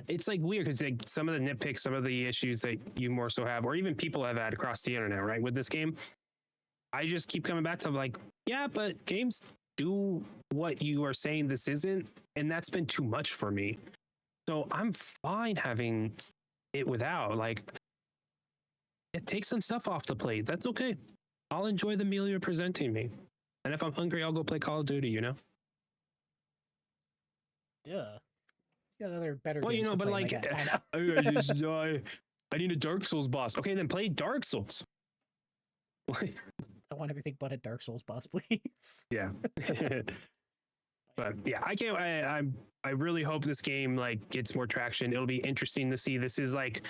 It's like weird because like some of the nitpicks, some of the issues that you more so have, or even people have had across the internet, right? With this game, I just keep coming back to like, yeah, but games do what you are saying this isn't, and that's been too much for me. So I'm fine having it without. Like, it takes some stuff off the plate. That's okay. I'll enjoy the meal you're presenting me. And if I'm hungry, I'll go play Call of Duty, you know? yeah, you got other better Well, you games know, to but play. like, Like I know. I need a Dark Souls boss. Okay, then play Dark Souls. I want everything but a Dark Souls boss, please. Yeah. But yeah, I can't. I really hope this game like gets more traction. It'll be interesting to see. This is like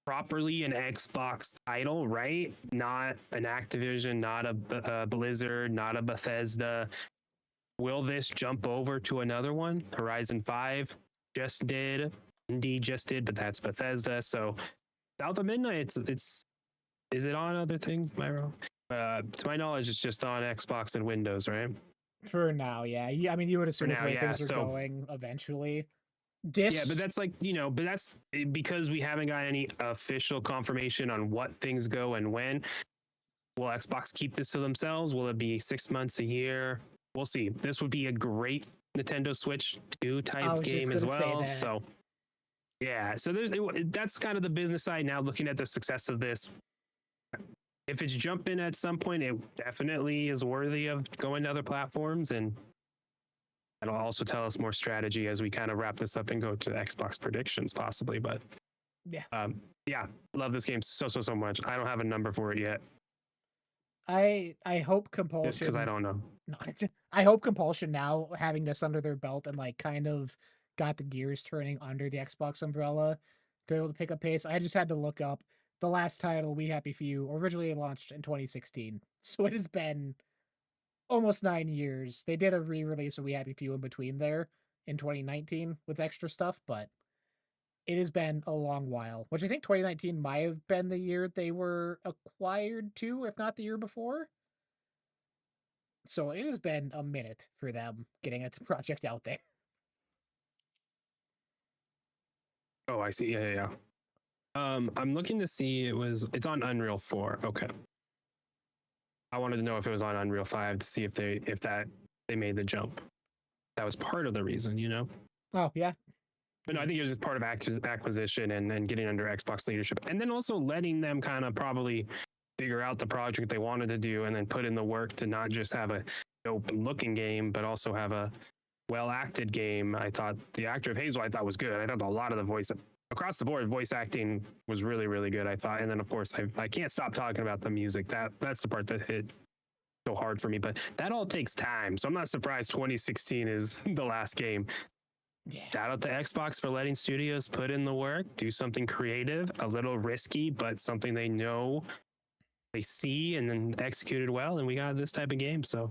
properly an Xbox title, right? Not an Activision, not a Blizzard, not a Bethesda. Will this jump over to another one? Horizon 5 just did. Indeed just did, but that's Bethesda. So South of Midnight, it's is it on other things? Am I wrong? To my knowledge, it's just on Xbox and Windows, right? For now, yeah. I mean, you would For assume with now, the way yeah. things are So going, eventually. yeah, but This, that's like, but that's because we haven't got any official confirmation on what things go and when. Will Xbox keep this to themselves? Will it be 6 months, a year? We'll see. This would be a great Nintendo Switch 2 I type was just game as gonna say well. that. So yeah, so that's kind of the business side now. Looking at the success of this, if it's jumping at some point, it definitely is worthy of going to other platforms, and that'll also tell us more strategy as we kind of wrap this up and go to Xbox predictions possibly. But Yeah. yeah, love this game so much. I don't have a number for it yet I hope because I Compulsion. don't know. No, I hope Compulsion now having this under their belt and like kind of got the gears turning under the Xbox umbrella to be able to pick up pace. I just had to look up the last title, We Happy Few, originally launched in 2016. So it has been almost 9 years. They did a re-release of We Happy Few in between there in 2019 with extra stuff, but it has been a long while. Which I think 2019 might have been the year they were acquired too, if not the year before. So it has been a minute for them getting a project out there. Oh, I see. Yeah, yeah, yeah. I'm looking to see it's on Unreal 4. Okay. I wanted to know if it was on Unreal 5 to see if they made the jump. That was part of the reason, you know. Oh yeah, But no, I think it was just part of acquisition and getting under Xbox leadership, and then also letting them kind of probably figure out the project they wanted to do, and then put in the work to not just have a dope looking game, but also have a well acted game. I thought the actor of Hazel I thought was good. I thought a lot of the voice across the board voice acting was really really good. I thought, and then of course I can't stop talking about the music. That's the part that hit so hard for me. But that all takes time, so I'm not surprised 2016 is the last game. yeah. Shout out to Xbox for letting studios put in the work, do something creative, a little risky, but something they know they see and then executed well. And we got this type of game. So,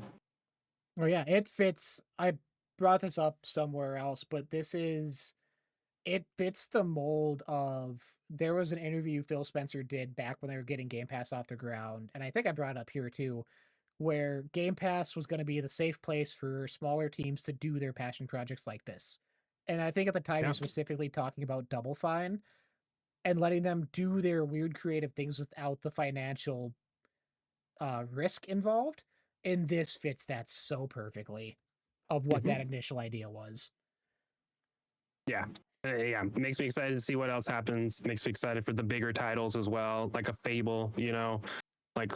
Oh yeah, it fits. I brought this up somewhere else, but it fits the mold of there was an interview Phil Spencer did back when they were getting Game Pass off the ground, and I think I brought it up here too, where Game Pass was going to be the safe place for smaller teams to do their passion projects like this. And I think at the time you're yeah. specifically talking about Double Fine and letting them do their weird creative things without the financial risk involved. And this fits that so perfectly of what that Mm-hmm. initial idea was. Yeah. Yeah, makes me excited to see what else happens. Makes me excited for the bigger titles as well, like a Fable, you know, like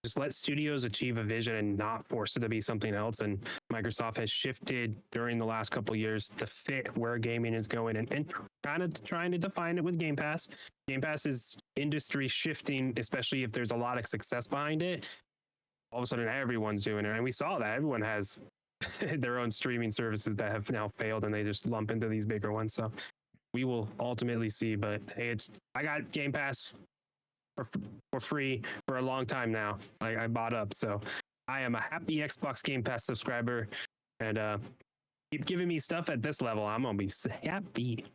just let studios achieve a vision and not force it to be something else. And Microsoft has shifted during the last couple of years to fit where gaming is going and kind of trying to define it with Game Pass. Game Pass is industry shifting, especially if there's a lot of success behind it. All of a sudden, everyone's doing it. And we saw that everyone has their own streaming services that have now failed and they just lump into these bigger ones. So we will ultimately see. But hey, I got Game Pass for free for a long time now. Like I bought up, so I am a happy Xbox Game Pass subscriber, and keep giving me stuff at this level. I'm gonna be happy.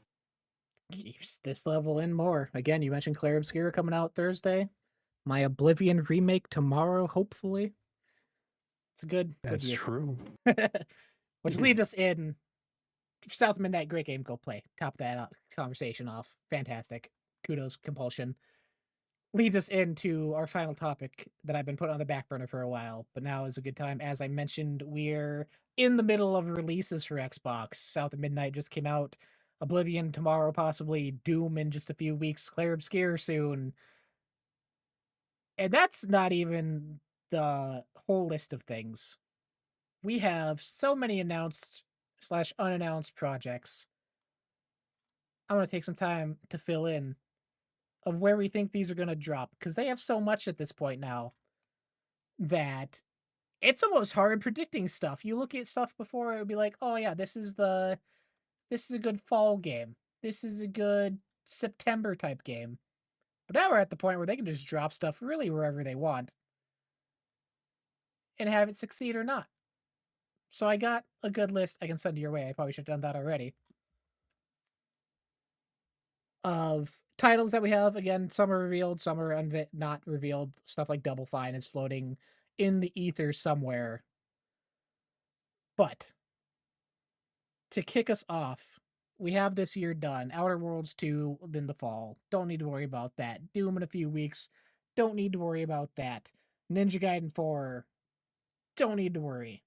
Keeps this level and more. Again, you mentioned Claire Obscura coming out Thursday. My Oblivion remake tomorrow, hopefully. It's a good That's year. true. Which leads us in South Midnight, great game, go play. Top that conversation off. Fantastic. Kudos, compulsion. Leads us into our final topic that I've been putting on the back burner for a while, but now is a good time. As I mentioned, we're in the middle of releases for Xbox. South of Midnight just came out. Oblivion tomorrow, possibly. Doom in just a few weeks. Claire Obscure soon. And that's not even the whole list of things. We have so many announced slash unannounced projects. I'm going to take some time to fill in of where we think these are going to drop because they have so much at this point now that it's almost hard predicting stuff. You look at stuff before it would be like, "Oh yeah, this is a good fall game. This is a good September type game." But now we're at the point where they can just drop stuff really wherever they want and have it succeed or not. So I got a good list I can send your way. I probably should have done that already. Of titles that we have. Again, some are revealed, some are not revealed. Stuff like Double Fine is floating in the ether somewhere. But to kick us off, we have this year done. Outer Worlds 2 in the fall. Don't need to worry about that. Doom in a few weeks. Don't need to worry about that. Ninja Gaiden 4. Don't need to worry.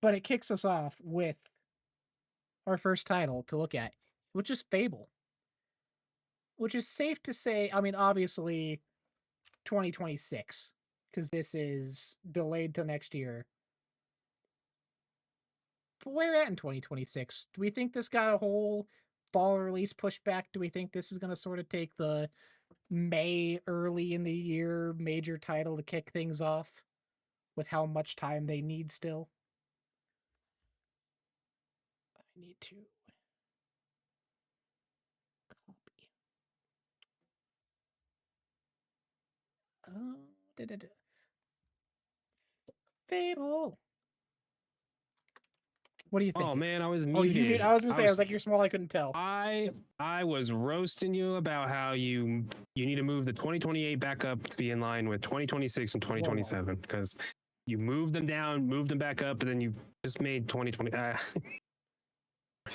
But it kicks us off with our first title to look at, which is Fable. Which is safe to say, I mean, obviously 2026, because this is delayed till next year. But where at in 2026? Do we think this got a whole fall release pushback? Do we think this is going to sort of take the May early in the year major title to kick things off with how much time they need still? I need to copy. Fable. What do you Oh think? man, I was Oh, you muted. mute. I was gonna say. I was like, you're small. I couldn't tell. I was roasting you about how you need to move the 2028 back up to be in line with 2026 and Whoa, whoa. 2027 because you moved them down, moved them back up, and then you just made 2020.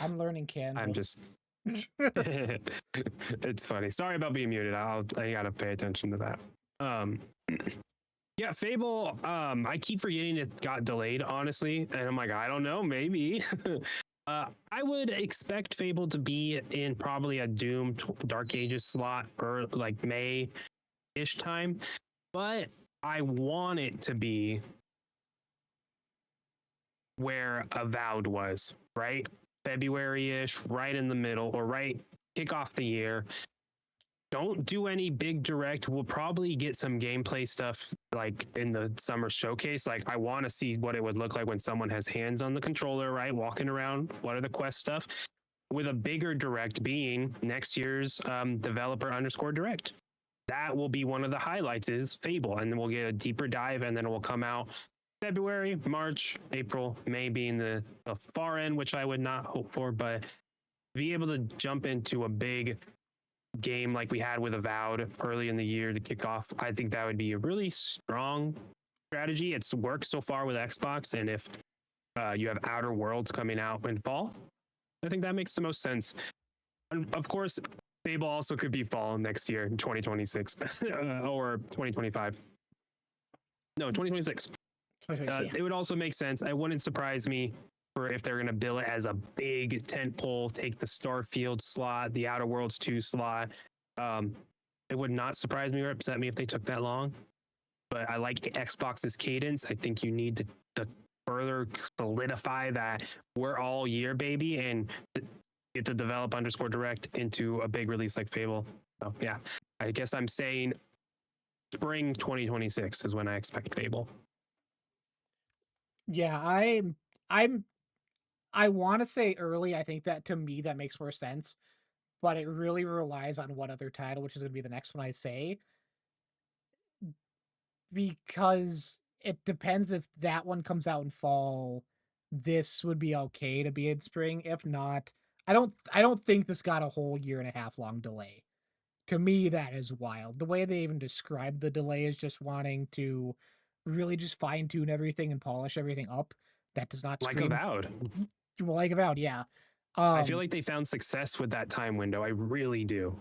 I'm learning Canva. I'm just. It's funny. Sorry about being muted. I gotta pay attention to that. Yeah, Fable. I keep forgetting it got delayed, honestly, and I'm like, I don't know, maybe. I would expect Fable to be in probably a Doom Dark Ages slot or like May-ish time, but I want it to be where Avowed was, right? February-ish, right in the middle, or right kick off the year. Don't do any big direct. We'll probably get some gameplay stuff like in the summer showcase. Like I want to see what it would look like when someone has hands on the controller, right? Walking around. What are the quest stuff? With a bigger direct being next year's developer underscore direct. That will be one of the highlights is Fable. And then we'll get a deeper dive and then it will come out February, March, April, May being the far end, which I would not hope for, but be able to jump into a big game like we had with Avowed early in the year to kick off, I think that would be a really strong strategy. It's worked so far with Xbox, and if you have Outer Worlds coming out in fall, I think that makes the most sense. And of course, Fable also could be fall next year in 2026 or 2025. No, 2026. It would also make sense. It wouldn't surprise me for if they're going to bill it as a big tent pole, take the Starfield slot, the Outer Worlds 2 slot. It would not surprise me or upset me if they took that long. But I like Xbox's cadence. I think you need to further solidify that we're all year, baby, and get to develop underscore direct into a big release like Fable. So yeah, I guess I'm saying spring 2026 is when I expect Fable. Yeah, I want to say early. I think that to me that makes more sense, but it really relies on what other title, which is going to be the next one I say, because it depends if that one comes out in fall. This would be okay to be in spring. If not, I don't think this got a whole year and a half long delay. To me, that is wild. The way they even describe the delay is just wanting to really just fine tune everything and polish everything up. That does not Like scream Avowed. like Avowed, yeah. I feel like they found success with that time window. I really do.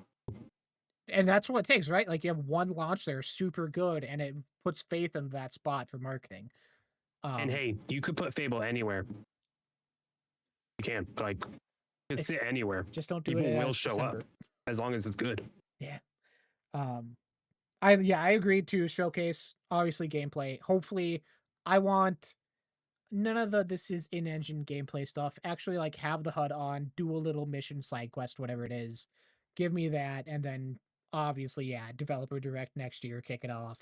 And that's what it takes, right? Like you have one launch there, super good, and it puts faith in that spot for marketing. And hey, you could put Fable anywhere. You can, like, it's anywhere. Just don't do People it will as show December. up as long as it's good. Yeah. I agreed to showcase obviously gameplay. Hopefully, I want none of the this is in-engine gameplay stuff. Actually, like have the HUD on, do a little mission, side quest, whatever it is. Give me that, and then obviously, yeah, developer direct next year, kick it off.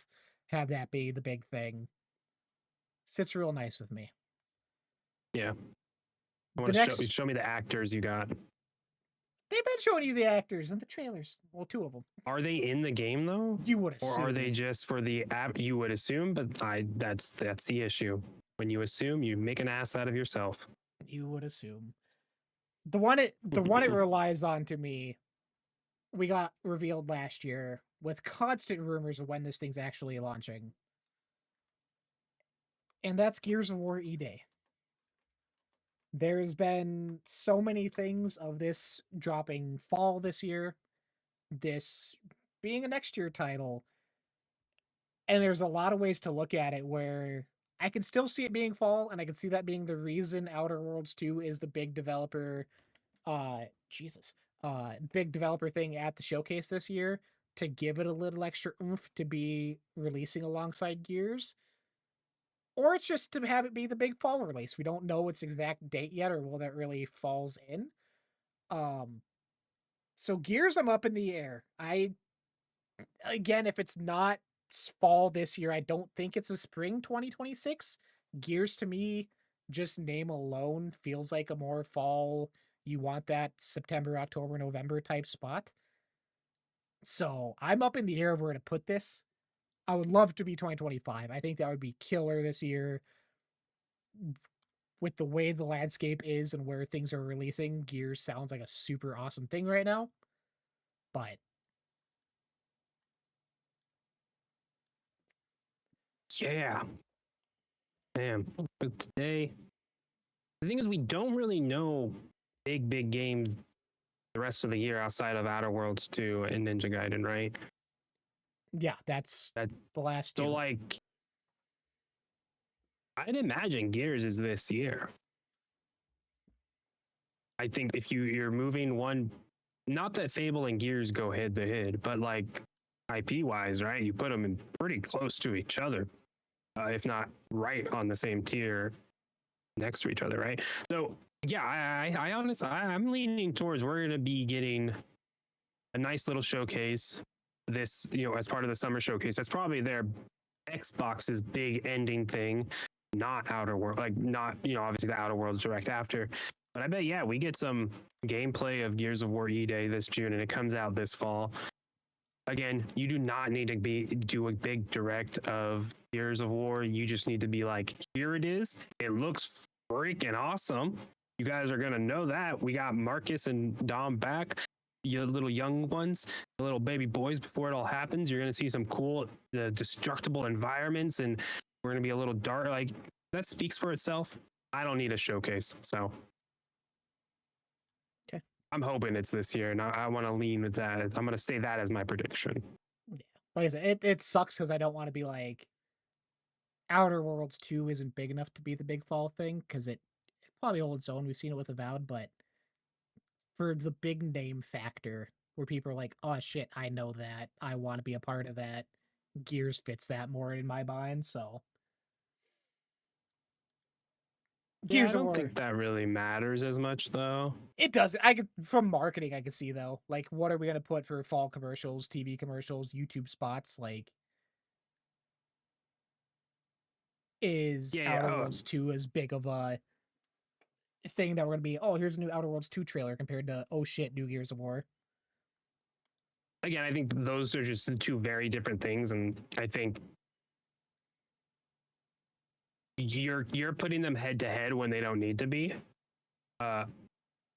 Have that be the big thing. Sits real nice with me. Yeah. I The want to next, show me the actors you got. they've been showing you the actors in the trailers. Well, two of them. Are they in the game though? You would assume. Or are they just for the app? You would assume, but that's the issue. When you assume, you make an ass out of yourself. You would assume. The one it relies on to me, we got revealed last year with constant rumors of when this thing's actually launching. And that's Gears of War E-Day. There's been so many things of this dropping fall this year, this being a next year title, and there's a lot of ways to look at it where I can still see it being fall, and I can see that being the reason Outer Worlds 2 is the big developer big developer thing at the showcase this year, to give it a little extra oomph to be releasing alongside Gears. Or it's just to have it be the big fall release. We don't know its exact date yet or will that really falls in. So Gears, I'm up in the air. Again, if it's not fall this year, I don't think it's a spring 2026. Gears to me, just name alone, feels like a more fall. You want that September, October, November type spot. So I'm up in the air of where to put this. I would love to be 2025. I think that would be killer this year with the way the landscape is and where things are releasing. Gears sounds like a super awesome thing right now, but Yeah. Damn. But today, the thing is, we don't really know big games the rest of the year outside of Outer Worlds 2 and Ninja Gaiden, right? yeah, that's That the last so two. like I'd imagine Gears is this year. I think if you're moving one, not that Fable and Gears go head to head, but like IP wise, right? You put them in pretty close to each other, if not right on the same tier next to each other, right? So yeah, I honestly, I'm leaning towards we're gonna be getting a nice little showcase this, as part of the summer showcase. That's probably their Xbox's big ending thing, not Outer World, like not, obviously the Outer Worlds direct after. But I bet, yeah, we get some gameplay of Gears of War E-Day this June, and it comes out this fall. Again, you do not need to do a big direct of Gears of War. You just need to be like, here it is. It looks freaking awesome. You guys are gonna know that. We got Marcus and Dom back. Your little young ones, the little baby boys. Before it all happens, you're gonna see some cool, destructible environments, and we're gonna be a little dark. Like that speaks for itself. I don't need a showcase, so Okay. I'm hoping it's this year, and I want to lean with that. I'm gonna say that as my prediction. Yeah. Like I said, it sucks because I don't want to be like Outer Worlds 2 isn't big enough to be the big fall thing because it probably holds its own. We've seen it with Avowed, but for the big name factor where people are like, oh shit, I know that. I want to be a part of that. Gears fits that more in my mind. So Yeah, I Gears of don't War, think that really matters as much though. it does. I could from marketing, I could see though. Like, what are we gonna put for fall commercials, TV commercials, YouTube spots? Like, is Yeah, yeah. Outer Worlds 2 as big of a thing that we're gonna be? Oh, here's a new Outer Worlds 2 trailer compared to oh shit, new Gears of War. Again, I think those are just two very different things, and I think you're putting them head to head when they don't need to be. Uh,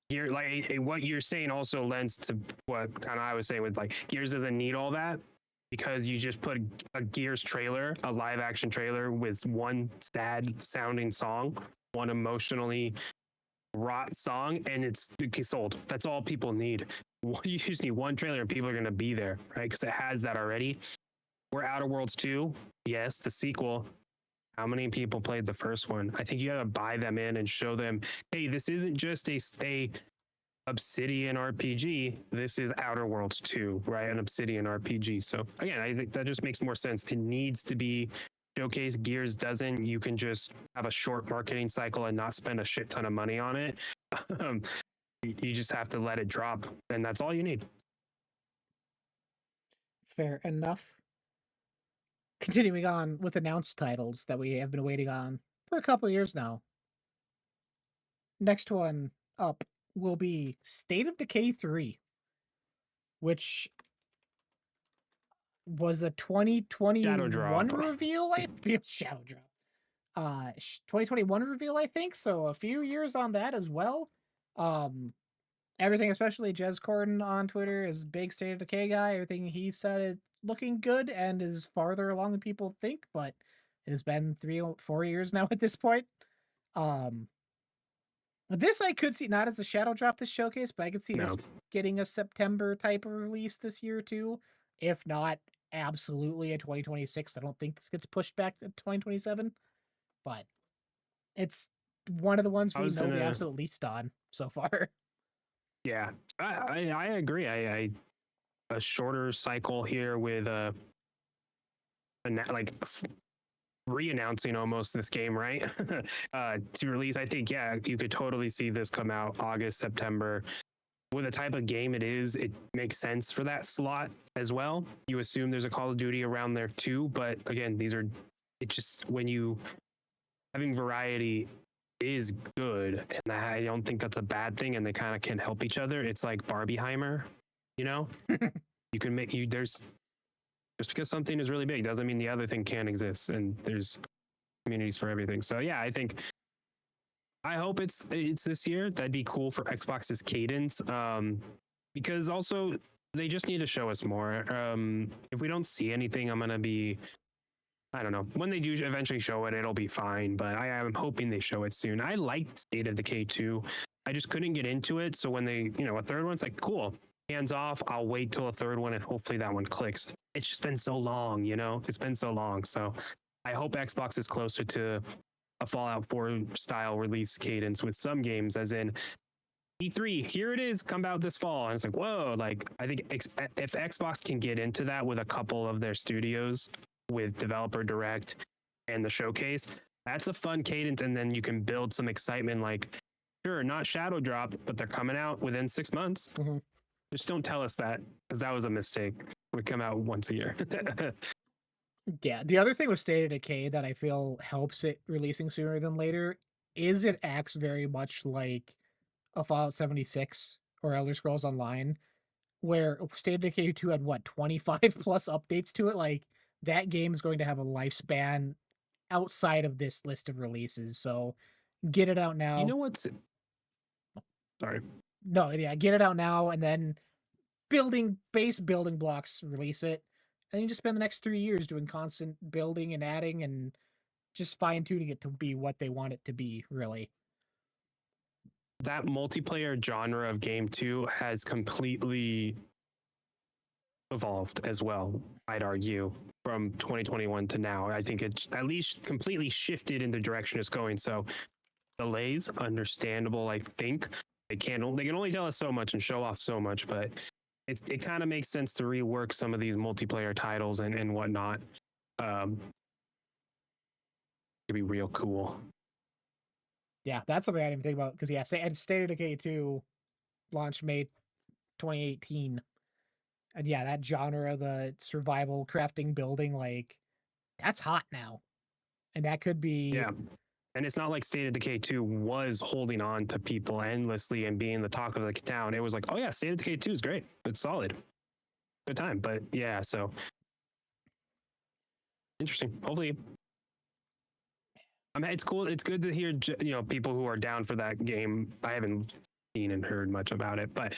you're like what you're saying also lends to what kind of I was saying with like Gears doesn't need all that because you just put a Gears trailer, a live action trailer with one sad sounding song, one emotionally rot song, and it's sold. That's all people need. You just need one trailer and people are going to be there, right? Because it has that already. We're Outer Worlds 2. Yes, the sequel. How many people played the first one? I think you got to buy them in and show them, hey, this isn't just a Obsidian RPG. This is Outer Worlds 2, right? An Obsidian RPG. So again, I think that just makes more sense. It needs to be showcase. Gears doesn't. You can just have a short marketing cycle and not spend a shit ton of money on it. You just have to let it drop, and that's all you need. Fair enough. Continuing on with announced titles that we have been waiting on for a couple years now. Next one up will be State of Decay 3, which was a Shadow 2021 drop. reveal. I feel Shadow Drop. 2021 reveal, I think. So a few years on that as well. Um, everything, especially Jez Corden on Twitter, is a big State of Decay guy. Everything he said is looking good and is farther along than people think, but it has been 4 years now at this point. Um, this I could see not as a shadow drop this showcase, but I could see this No, getting a September type of release this year too. If not, absolutely a 2026. I don't think this gets pushed back to 2027, but it's one of the ones I we was know in the a absolute least on so far. yeah. I agree. I a shorter cycle here with like re-announcing almost this game, right? To release. I think yeah, you could totally see this come out August, September. With the type of game it is, it makes sense for that slot as well. You assume there's a Call of Duty around there too, but again, these are it's just when you having variety is good, and I don't think that's a bad thing, and they kind of can help each other. It's like Barbieheimer, you know. You can make you there's just because something is really big doesn't mean the other thing can't exist, and there's communities for everything. So yeah, I hope it's this year. That'd be cool for Xbox's cadence. Because also they just need to show us more. If we don't see anything, I'm gonna be, I don't know. When they do eventually show it, it'll be fine. But I am hoping they show it soon. I liked State of Decay 2. I just couldn't get into it. So when they, a third one's like, cool, hands off. I'll wait till a third one and hopefully that one clicks. It's just been so long, It's been so long. So I hope Xbox is closer to a Fallout 4 style release cadence with some games, as in E3, here it is, come out this fall. And it's like, whoa, like I think if Xbox can get into that with a couple of their studios with Developer Direct and the showcase, that's a fun cadence. And then you can build some excitement like, sure, not Shadow Drop, but they're coming out within 6 months. Mm-hmm. Just don't tell us that, because that was a mistake. We come out once a year. Yeah, the other thing with State of Decay that I feel helps it releasing sooner than later is it acts very much like a Fallout 76 or Elder Scrolls Online, where State of Decay 2 had what, 25 plus updates to it. Like, that game is going to have a lifespan outside of this list of releases. So get it out You now. know what's, sorry. No, yeah, get it out now, and then building blocks, release it. And you just spend the next 3 years doing constant building and adding and just fine tuning it to be what they want it to be, really. That multiplayer genre of game too has completely evolved as well, I'd argue, from 2021 to now. I think it's at least completely shifted in the direction it's going. So delays, understandable, I think. They can only tell us so much and show off so much, but it kind of makes sense to rework some of these multiplayer titles and whatnot. It'd be real cool. Yeah, that's something I didn't even think about, because yeah, State of Decay 2 launched May 2018. And yeah, that genre, the survival crafting building, like, that's hot now. And that could be, Yeah. And it's not like State of Decay 2 was holding on to people endlessly and being the talk of the town. It was like, oh yeah, State of Decay 2 is great. It's solid. Good time. But yeah, so interesting. Hopefully, I mean, it's cool. It's good to hear, people who are down for that game. I haven't seen and heard much about it, but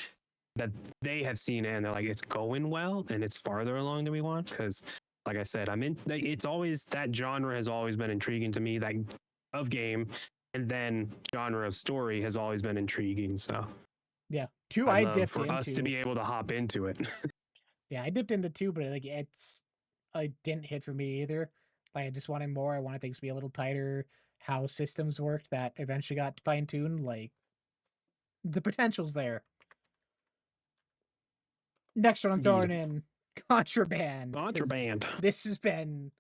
that they have seen it and they're like, it's going well and it's farther along than we want. Because, like I said, it's always, that genre has always been intriguing to me, that of game. And then genre of story has always been intriguing. So yeah. 2 I'd I love dipped for us to into. be able to hop into it. Yeah, I dipped into 2, but like it didn't hit for me either. Like, I just wanted more. I wanted things to be a little tighter. How systems worked that eventually got fine tuned. Like, the potential's there. Next one I'm throwing Yeah. in Contraband. 'Cause Contraband. this has been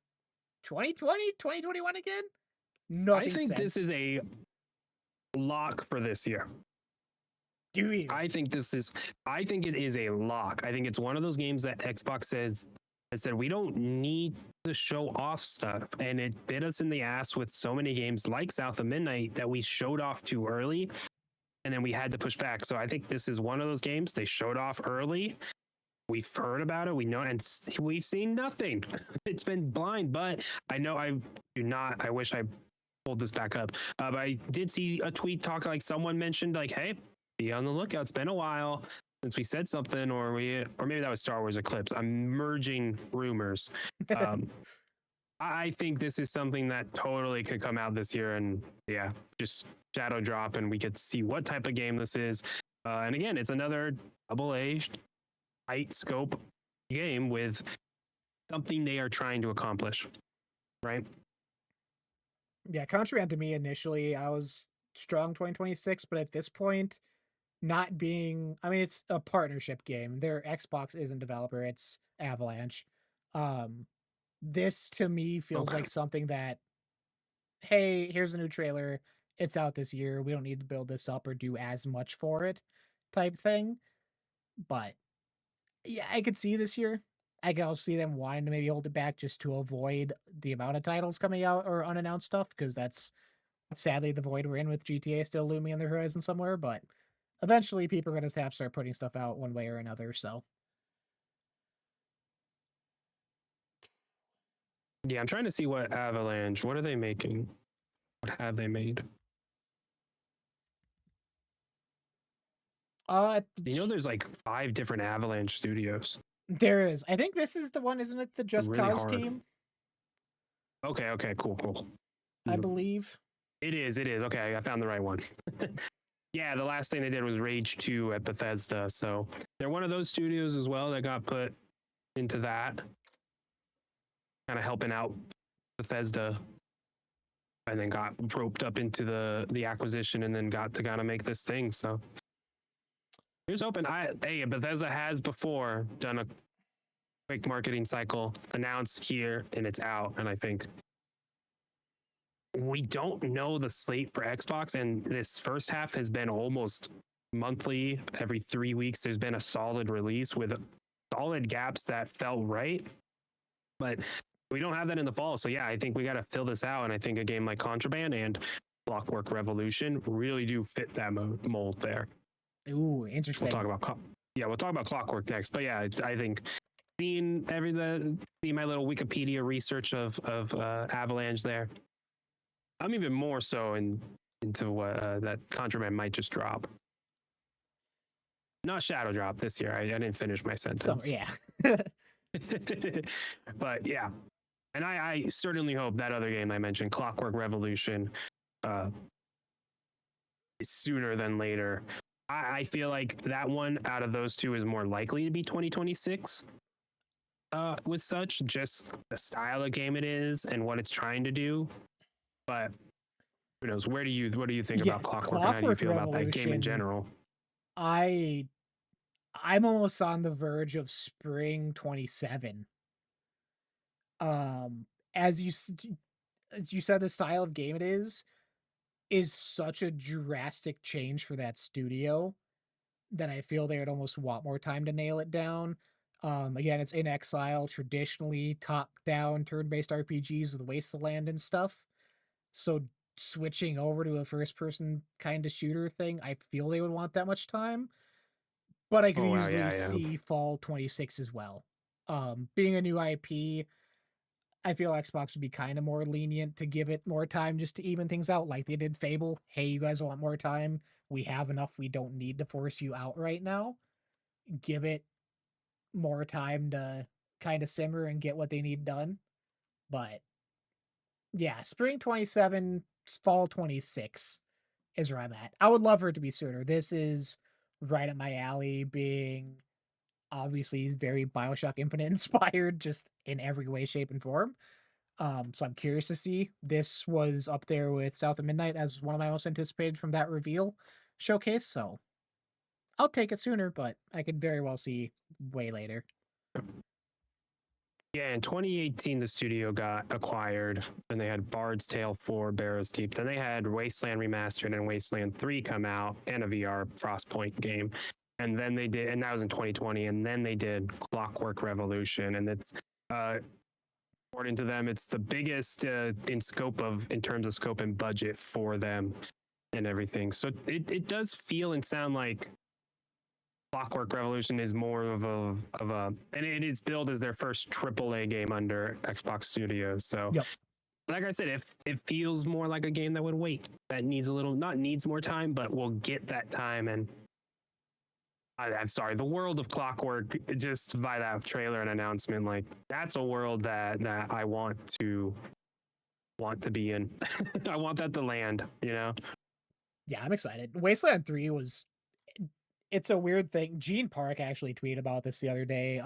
2020, 2021 again. I Nothing think this since. is a lock for this year. Do you? I think it is a lock. I think it's one of those games that Xbox has said we don't need to show off stuff, and it bit us in the ass with so many games like South of Midnight that we showed off too early, and then we had to push back. So I think this is one of those games they showed off early. We've heard about it, we know, and we've seen nothing. It's been blind. But I know I do not. I wish I pulled this back up. But I did see a tweet talk, like someone mentioned, like, hey, be on the lookout. It's been a while since we said something, or maybe that was Star Wars Eclipse. I'm merging rumors. I think this is something that totally could come out this year, and yeah, just shadow drop, and we get to see what type of game this is. And again, it's another AA tight scope game with something they are trying to accomplish, right? Yeah, Contraband to me initially, I was strong 2026, but at this point, not being, I mean, it's a partnership game. Their Xbox isn't developer, it's Avalanche. Um, this to me feels Okay. like something that, hey, here's a new trailer. It's out this year. We don't need to build this up or do as much for it type thing. But yeah, I could see this year. I could also see them wanting to maybe hold it back just to avoid the amount of titles coming out or unannounced stuff, because that's sadly the void we're in with GTA still looming on the horizon somewhere. But eventually people are going to have to start putting stuff out one way or another. So Yeah, I'm trying to see what Avalanche. What are they making? What have they made? You know, there's like 5 different Avalanche studios. There is. I think this is the one, isn't it? The Just Really Cause hard. team, Okay, okay, cool. I believe. It is. Okay, I found the right one. Yeah, the last thing they did was Rage 2 at Bethesda. So they're one of those studios as well that got put into that, kind of helping out Bethesda, and then got roped up into the acquisition, and then got to kind of make this thing. So here's hoping. Hey, Bethesda has before done a quick marketing cycle, announced here, and it's out. And I think we don't know the slate for Xbox, and this first half has been almost monthly. Every 3 weeks, there's been a solid release with solid gaps that felt right, but we don't have that in the fall. So yeah, I think we got to fill this out, and I think a game like Contraband and Clockwork Revolution really do fit that mold there. Ooh, interesting. We'll talk about Clockwork next, but yeah, I think seeing my little Wikipedia research of Avalanche there, I'm even more so into what that Contraband might just drop. Not Shadow Drop this year. I didn't finish my sentence. Yeah. But yeah. And I certainly hope that other game I mentioned, Clockwork Revolution, is sooner than later. I feel like that one out of those two is more likely to be 2026. With such, just the style of game it is and what it's trying to do. But who knows? What do you think about Clockwork, and how do you feel about that game in general? I'm almost on the verge of spring 27. As you said, the style of game it is such a drastic change for that studio that I feel they would almost want more time to nail it down. Again, it's in Exile, traditionally top-down turn-based RPGs with Wasteland and stuff. So switching over to a first-person kind of shooter thing, I feel they would want that much time. But I could easily see fall 26 as well. Being a new IP, I feel Xbox would be kind of more lenient to give it more time just to even things out, like they did Fable. Hey, you guys want more time? We have enough. We don't need to force you out right now. Give it more time to kind of simmer and get what they need done. But yeah, spring 27, fall 26 is where I'm at. I would love for it to be sooner. This is right up my alley, being obviously very BioShock Infinite inspired, just in every way, shape, and form. So I'm curious to see. This was up there with South of Midnight as one of my most anticipated from that reveal showcase. So I'll take it sooner, but I could very well see way later. Yeah, in 2018, the studio got acquired, and they had Bard's Tale 4, Barrows Deep. Then they had Wasteland Remastered and Wasteland 3 come out, and a VR Frostpoint game. And then they did, and that was in 2020. And then they did Clockwork Revolution, and it's according to them, it's the biggest in terms of scope and budget for them and everything. So it does feel and sound like Clockwork Revolution is more of a and it is billed as their first AAA game under Xbox Studios. So Yep. like I said, it feels more like a game that would wait, that needs needs more time, but will get that time. And I'm sorry, the world of Clockwork, just by that trailer and announcement, like that's a world that I want to be in. I want that to land, you know? Yeah, I'm excited. Wasteland 3 it's a weird thing. Gene Park actually tweeted about this the other day.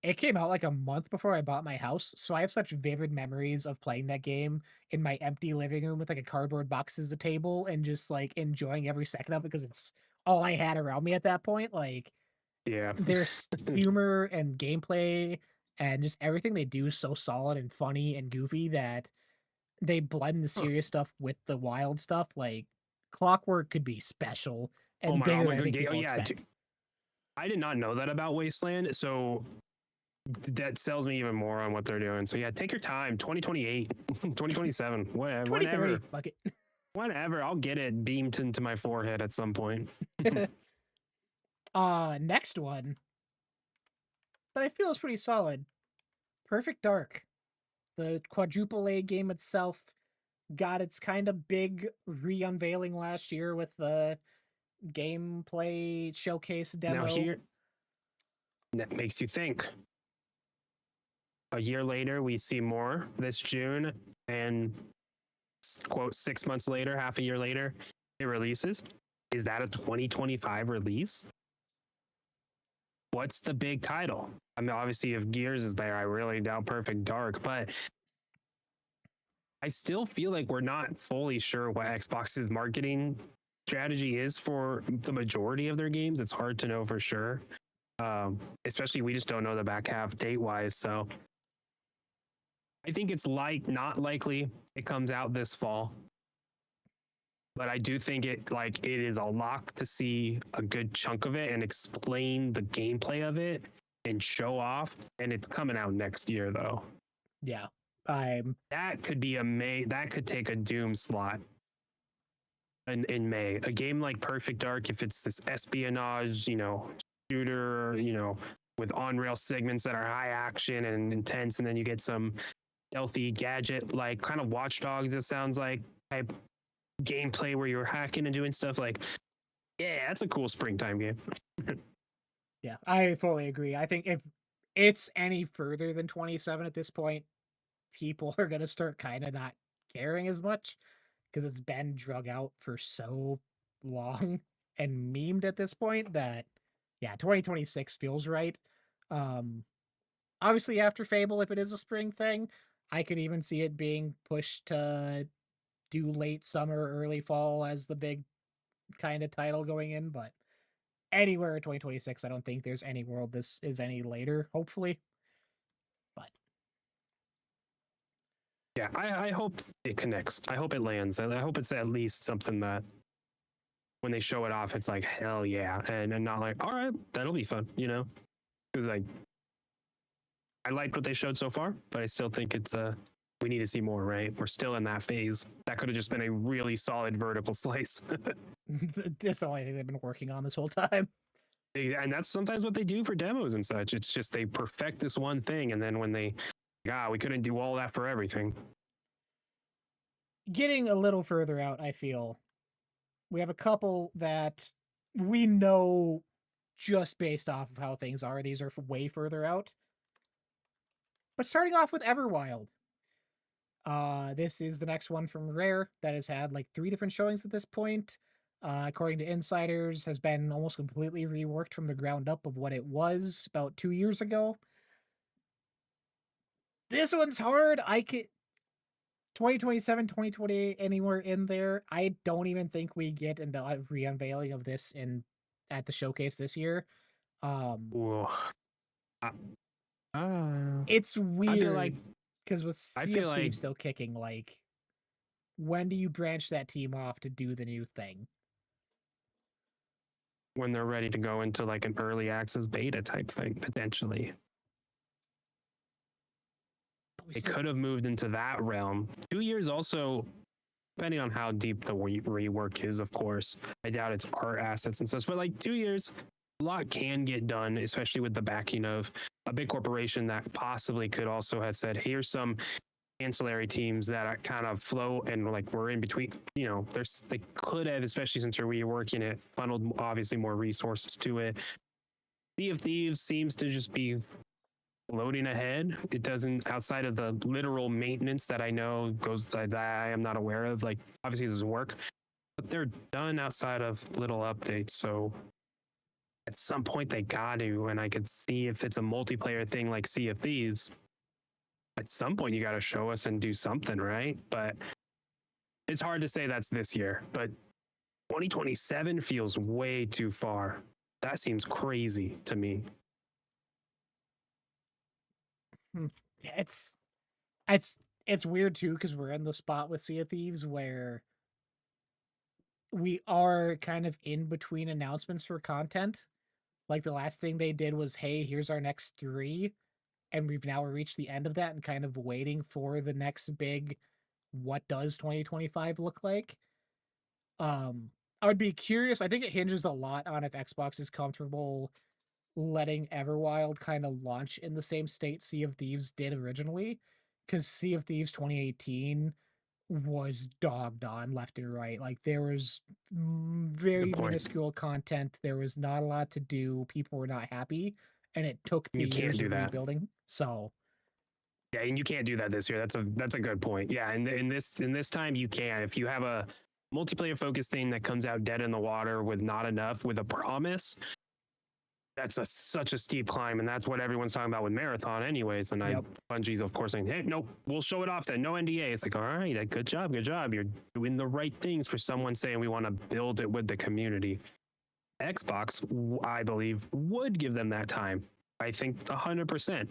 It came out like a month before I bought my house, so I have such vivid memories of playing that game in my empty living room with like a cardboard box as a table and just like enjoying every second of it because it's all I had around me at that point. Like, yeah, there's humor and gameplay and just everything they do is so solid and funny and goofy that they blend the serious stuff with the wild stuff. Like, Clockwork could be special and bigger than I think people expect. I did not know that about Wasteland, so that sells me even more on what they're doing. So yeah, take your time. 2028, 2027, whatever. 2030, fuck it. Whenever, I'll get it beamed into my forehead at some point. Next one that I feel is pretty solid. Perfect Dark. The quadruple A game itself got its kind of big re-unveiling last year with the gameplay showcase Now demo. here, that makes you think. A year later, we see more this June, and quote 6 months later, half a year later, it releases. Is that a 2025 release? What's the big title? I mean, obviously, if Gears is there, I really doubt Perfect Dark, but I still feel like we're not fully sure what Xbox's marketing strategy is for the majority of their games. It's hard to know for sure. Especially we just don't know the back half date wise. So I think it's not likely it comes out this fall. But I do think it is a lock to see a good chunk of it and explain the gameplay of it and show off. And it's coming out next year though. Yeah. I'm That could be that could take a Doom slot in May. A game like Perfect Dark, if it's this espionage, shooter, with on rail segments that are high action and intense, and then you get some stealthy gadget like kind of Watch Dogs, it sounds like, type gameplay where you're hacking and doing stuff like, yeah, that's a cool springtime game. Yeah, I fully agree. I think if it's any further than 27 at this point, people are gonna start kind of not caring as much because it's been drug out for so long and memed at this point that yeah, 2026 feels right. Um Obviously after Fable, if it is a spring thing, I could even see it being pushed to do late summer, early fall as the big kind of title going in, but anywhere in 2026, I don't think there's any world this is any later, hopefully. But Yeah, I hope it connects. I hope it lands. I hope it's at least something that when they show it off, it's like, hell yeah. And not like, all right, that'll be fun, Because like I liked what they showed so far, but I still think it's we need to see more, right? We're still in that phase. That could have just been a really solid vertical slice. that's the only thing they've been working on this whole time. And that's sometimes what they do for demos and such. It's just they perfect this one thing, and then when we couldn't do all that for everything. Getting a little further out, I feel we have a couple that we know just based off of how things are. These are way further out. But starting off with Everwild. This is the next one from Rare that has had like 3 different showings at this point. According to insiders, has been almost completely reworked from the ground up of what it was about 2 years ago. This one's hard. I could 2027, 2028, anywhere in there. I don't even think we get a re-unveiling of this in at the showcase this year. Um, Ooh. Uh, it's I feel like weird because with I Sea of feel like Thieves still kicking, like when do you branch that team off to do the new thing? when they're ready to go into like an early access beta type thing, potentially. But we It still could have moved into that realm. 2 years also, depending on how deep the rework is, of course. I doubt it's art assets and such, but like 2 years, a lot can get done, especially with the backing of a big corporation that possibly could also have said, here's some ancillary teams that are kind of flow and like we're in between. They could have, especially since you're reworking it, funneled obviously more resources to it. Sea of Thieves seems to just be floating ahead. It doesn't, outside of the literal maintenance that I know goes that I am not aware of. Like obviously this is work, but they're done outside of little updates. So at some point they got to, and I could see if it's a multiplayer thing like Sea of Thieves. At some point you got to show us and do something, right? But it's hard to say that's this year. But 2027 feels way too far. That seems crazy to me. Hmm. Yeah, it's it's weird too because we're in the spot with Sea of Thieves where we are kind of in between announcements for content. Like the last thing they did was, "Hey, here's our next 3," and we've now reached the end of that and kind of waiting for the next big what does 2025 look like? I would be curious. I think it hinges a lot on if Xbox is comfortable letting Everwild kind of launch in the same state Sea of Thieves did originally. because Sea of Thieves 2018 was dogged on left and right. Like there was Good very point. minuscule content. There was not a lot to do. People were not happy, and it took the You can't years do of that. rebuilding. So Yeah, and you can't do that this year. That's a good point. Yeah, and in this time you can. If you have a multiplayer focused thing that comes out dead in the water with not enough with a promise, that's such a steep climb, and that's what everyone's talking about with Marathon, anyways. And yep. Bungie's of course saying, "Hey, nope, we'll show it off then. No NDA." It's like, all right, good job, good job. You're doing the right things for someone saying we want to build it with the community. Xbox, I believe, would give them that time. I think 100%.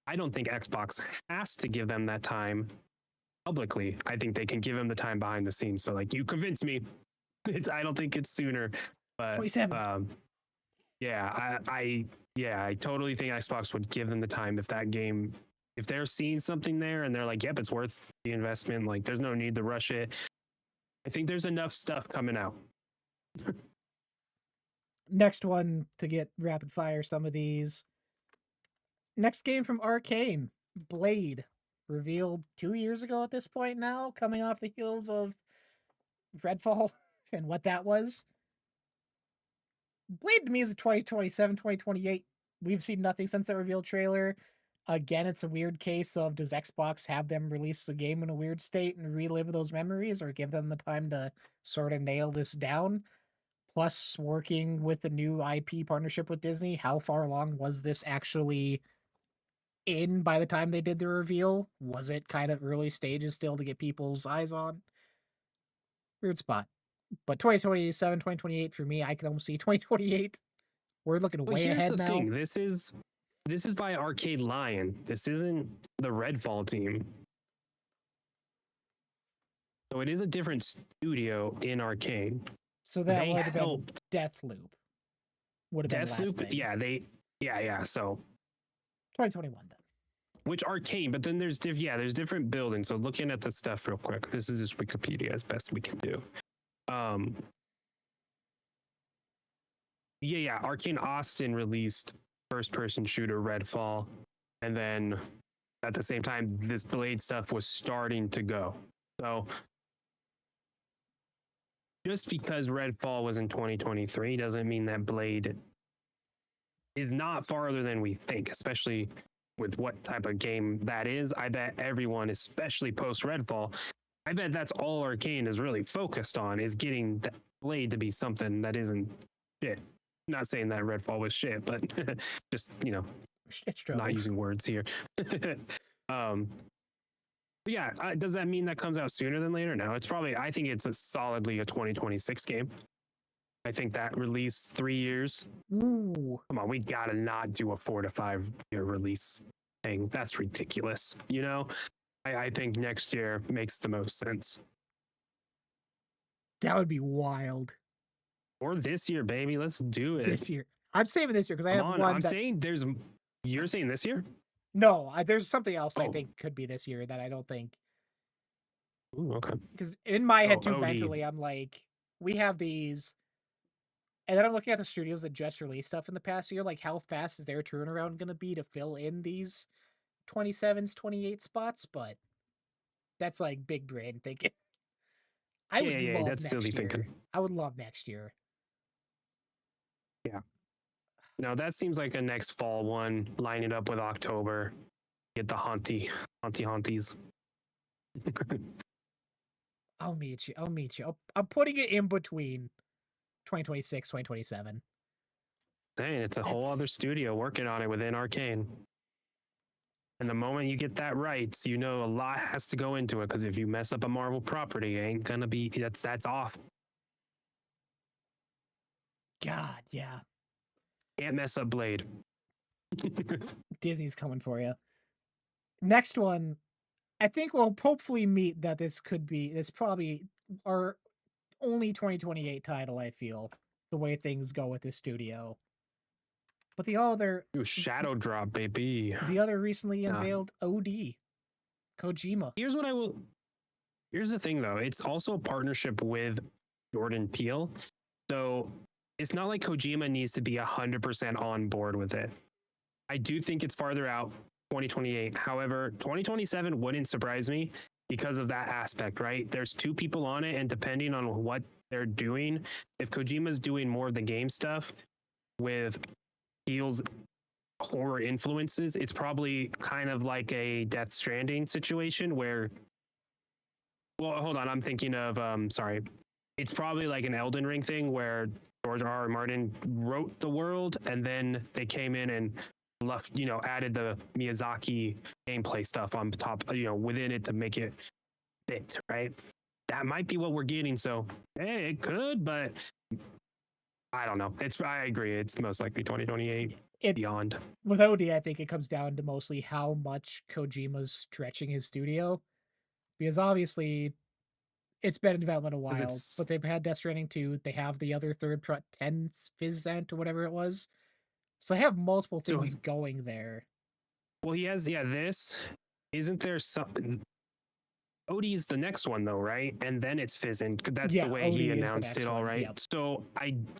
I don't think Xbox has to give them that time publicly. I think they can give them the time behind the scenes. So, like, you convinced me. I don't think it's sooner, but 27. yeah, I totally think Xbox would give them the time if that game, if they're seeing something there and they're like, yep, it's worth the investment. Like, there's no need to rush it. I think there's enough stuff coming out. Next one to get rapid fire some of these. Next game from Arcane, Blade, revealed 2 years ago at this point now, coming off the heels of Redfall and what that was. Blade to me is a 2027, 2028. We've seen nothing since that reveal trailer. Again, it's a weird case of does Xbox have them release the game in a weird state and relive those memories, or give them the time to sort of nail this down? Plus, working with the new IP partnership with Disney, how far along was this actually in by the time they did the reveal? Was it kind of early stages still to get people's eyes on? Weird spot. But 2027, 2028 for me, I can almost see 2028. We're looking Well, way here's ahead the now. thing. This is by Arcade Lion. This isn't the Redfall team. So it is a different studio in Arcane. So that They would have been helped Deathloop. Would have been the last Deathloop. thing. Yeah. So 2021 then. which Arcane, but then there's there's different buildings. So looking at the stuff real quick. This is just Wikipedia as best we can do. Arcane Austin released first-person shooter Redfall, and then at the same time, this Blade stuff was starting to go. So just because Redfall was in 2023 doesn't mean that Blade is not farther than we think, especially with what type of game that is. I bet everyone, especially post Redfall, I bet that's all Arcane is really focused on, is getting that Blade to be something that isn't shit. Not saying that Redfall was shit, but just, It struggled. not using words here. Does that mean that comes out sooner than later? No, I think it's solidly a 2026 game. I think that release 3 years. Ooh. Come on, we gotta not do a 4 to 5 year release thing. That's ridiculous. I think next year makes the most sense. That would be wild. Or this year, baby. Let's do it. This year. I'm saving this year because I have one. I'm saying you're saying this year? No, there's something else I think could be this year that I don't think. Ooh, okay. Because in my head, too, OD. mentally, I'm like, we have these. And then I'm looking at the studios that just released stuff in the past year. Like, how fast is their turnaround going to be to fill in these 27s, 28 spots? But that's like big brain thinking. I would love that's silly next year. thinking. I would love next year. Yeah. No, that seems like a next fall one. Line it up with October. Get the haunties. I'll meet you. I'm putting it in between 2026, 2027. Dang, it's a whole other studio working on it within Arcane. And the moment you get that right, a lot has to go into it, because if you mess up a Marvel property, it ain't gonna be that's off. God, yeah. Can't mess up Blade. Disney's coming for you. Next one, I think we'll hopefully meet that this probably our only 2028 title, I feel, the way things go with this studio. But the other Shadow Drop, baby. The other recently unveiled OD, Kojima. Here's the thing, though. It's also a partnership with Jordan Peele. So it's not like Kojima needs to be 100% on board with it. I do think it's farther out. 2028. However, 2027 wouldn't surprise me because of that aspect, right? There's two people on it, and depending on what they're doing, if Kojima's doing more of the game stuff with feels horror influences, it's probably kind of like a Death Stranding situation where, well, hold on, I'm thinking of sorry. It's probably like an Elden Ring thing where George R. R. Martin wrote the world and then they came in and left, added the Miyazaki gameplay stuff on top, within it to make it fit, right? That might be what we're getting. So, hey, it could, but I don't know. I agree. It's most likely 2028 It beyond. with OD, I think it comes down to mostly how much Kojima's stretching his studio, because obviously it's been in development a Because while, it's, but they've had Death Stranding 2, they have the other third 10 Fizzant or whatever it was. So they have multiple so, things going there. well, he has, yeah, this. Isn't there something? Odie's the next one though, right? And then it's Fizzin. That's the Yeah, way he OD is the announced next it, all one. right. Yep.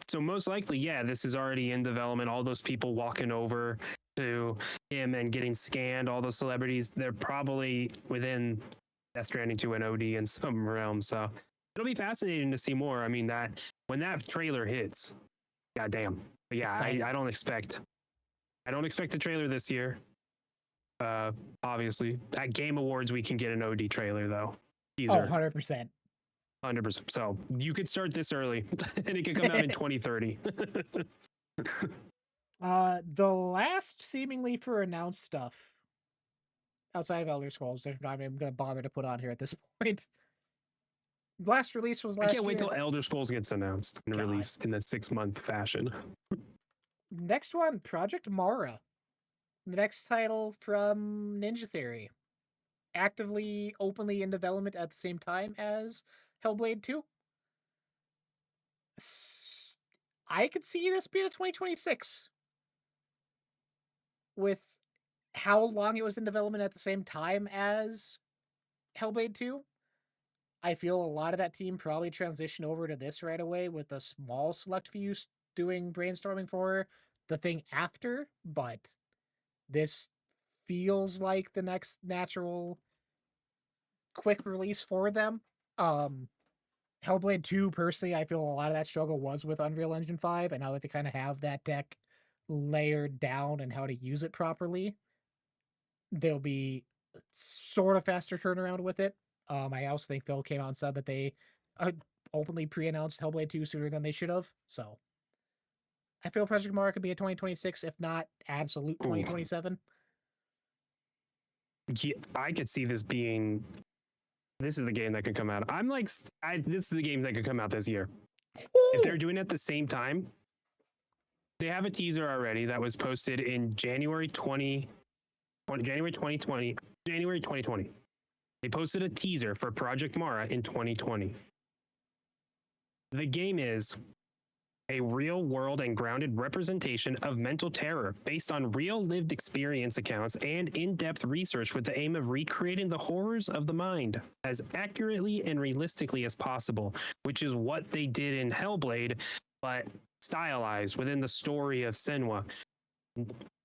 So most likely, yeah, this is already in development. All those people walking over to him and getting scanned, all those celebrities, they're probably within Death Stranding 2 and OD in some realm. So it'll be fascinating to see more. I mean, that when that trailer hits, goddamn. But yeah, Excited. I don't expect a trailer this year. Obviously, at Game Awards we can get an OD trailer though. Oh, Teaser. 100%. 100%. So you could start this early and it could come out in 2030. The last seemingly for announced stuff outside of Elder Scrolls, that I'm not even going to bother to put on here at this point. Last release was I last can't wait year. till Elder Scrolls gets announced and God. released in a 6-month fashion. Next one, Project Mara. The next title from Ninja Theory. Actively, openly in development at the same time as Hellblade 2. I could see this being a 2026. With how long it was in development at the same time as Hellblade 2. I feel a lot of that team probably transitioned over to this right away with a small select few doing brainstorming for the thing after, but this feels like the next natural quick release for them. Hellblade 2, personally, I feel a lot of that struggle was with Unreal Engine 5, and now that they kind of have that tech layered down and how to use it properly, there'll be sort of faster turnaround with it. I also think Phil came out and said that they openly pre-announced Hellblade 2 sooner than they should have. So I feel Project Mara could be a 2026, if not absolute 2027. Yeah, I could see this being. This is the game that could come out. This is the game that could come out this year. If they're doing it at the same time, they have a teaser already that was posted in January 2020. They posted a teaser for Project Mara in 2020. The game is a real world and grounded representation of mental terror based on real lived experience accounts and in-depth research with the aim of recreating the horrors of the mind as accurately and realistically as possible, which is what they did in Hellblade, but stylized within the story of Senua.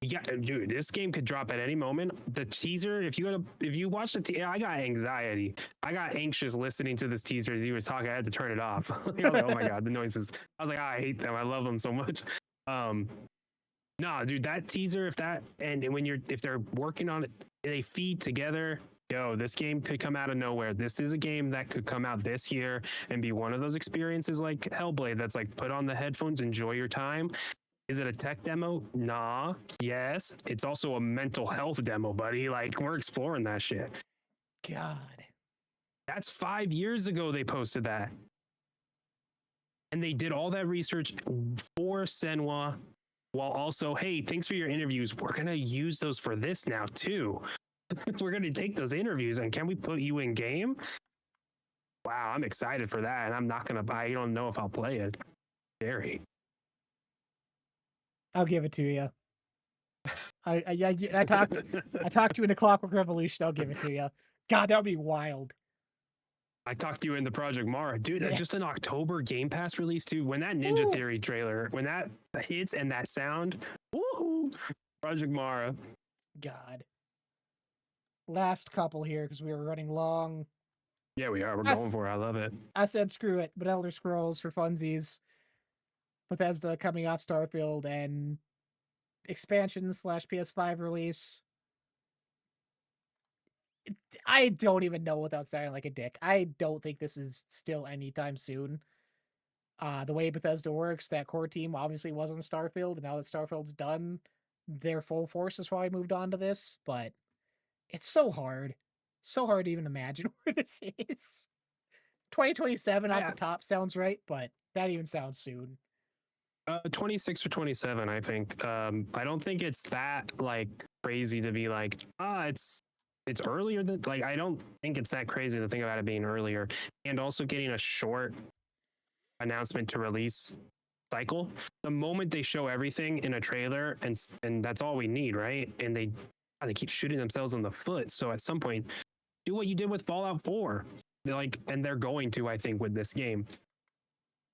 Yeah, dude, this game could drop at any moment. The teaser, if you watch I got anxiety. I got anxious listening to this teaser as he was talking. I had to turn it off. I was like, oh my god, the noises. I was like, I hate them. I love them so much. No, dude, that teaser, if they're working on it, they feed together. Yo, this game could come out of nowhere. This is a game that could come out this year and be one of those experiences like Hellblade that's like put on the headphones, enjoy your time. Is it a tech demo? Nah. Yes. It's also a mental health demo, buddy. Like, we're exploring that shit. God. That's 5 years ago they posted that. And they did all that research for Senua while also, hey, thanks for your interviews. We're going to use those for this now, too. We're going to take those interviews and can we put you in game? Wow, I'm excited for that. And I'm not going to buy. I don't know if I'll play it. Scary. I'll give it to you. I talked to you in the Clockwork Revolution. I'll give it to you. God, that would be wild. I talked to you in the Project Mara, dude. Yeah. Just an October Game Pass release too. When that Ninja Theory trailer, when that hits and that sound, woohoo! Project Mara. God. last couple here because we were running long. Yeah, we are. We're I, going s- for it. I love it. I said screw it, but Elder Scrolls for funsies. Bethesda coming off Starfield and expansion slash PS5 release. I don't even know without sounding like a dick. I don't think this is still anytime soon. The way Bethesda works, that core team obviously was on Starfield, and now that Starfield's done, their full force has probably moved on to this, but it's so hard to even imagine where this is. 2027 off I the top sounds right, but that even sounds soon. 26 or 27, I think. I don't think it's that like crazy to be like, it's earlier than like I don't think it's that crazy to think about it being earlier. And also getting a short announcement to release cycle. The moment they show everything in a trailer and that's all we need, right? And they keep shooting themselves in the foot. So at some point, do what you did with Fallout 4. And they're going to, I think, with this game.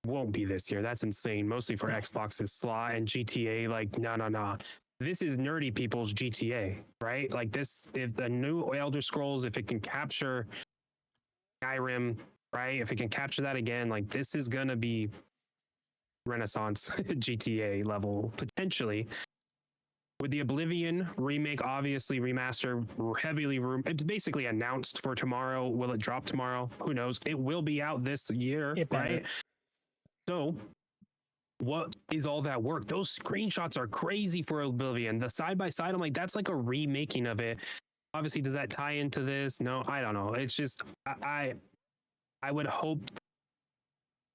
Won't be this year. That's insane. Mostly for No. Xbox's slot and GTA. Like, no. This is nerdy people's GTA, right? Like this, if the new Elder Scrolls, if it can capture Skyrim, right? If it can capture that again, like this is gonna be Renaissance GTA level potentially. With the Oblivion remake, obviously remaster, heavily it's basically announced for tomorrow. Will it drop tomorrow? Who knows? It will be out this year, It better. right? So what is all that work? Those screenshots are crazy for Oblivion. The side by side, I'm like, that's like a remaking of it. Obviously, does that tie into this? No, I don't know. It's just I would hope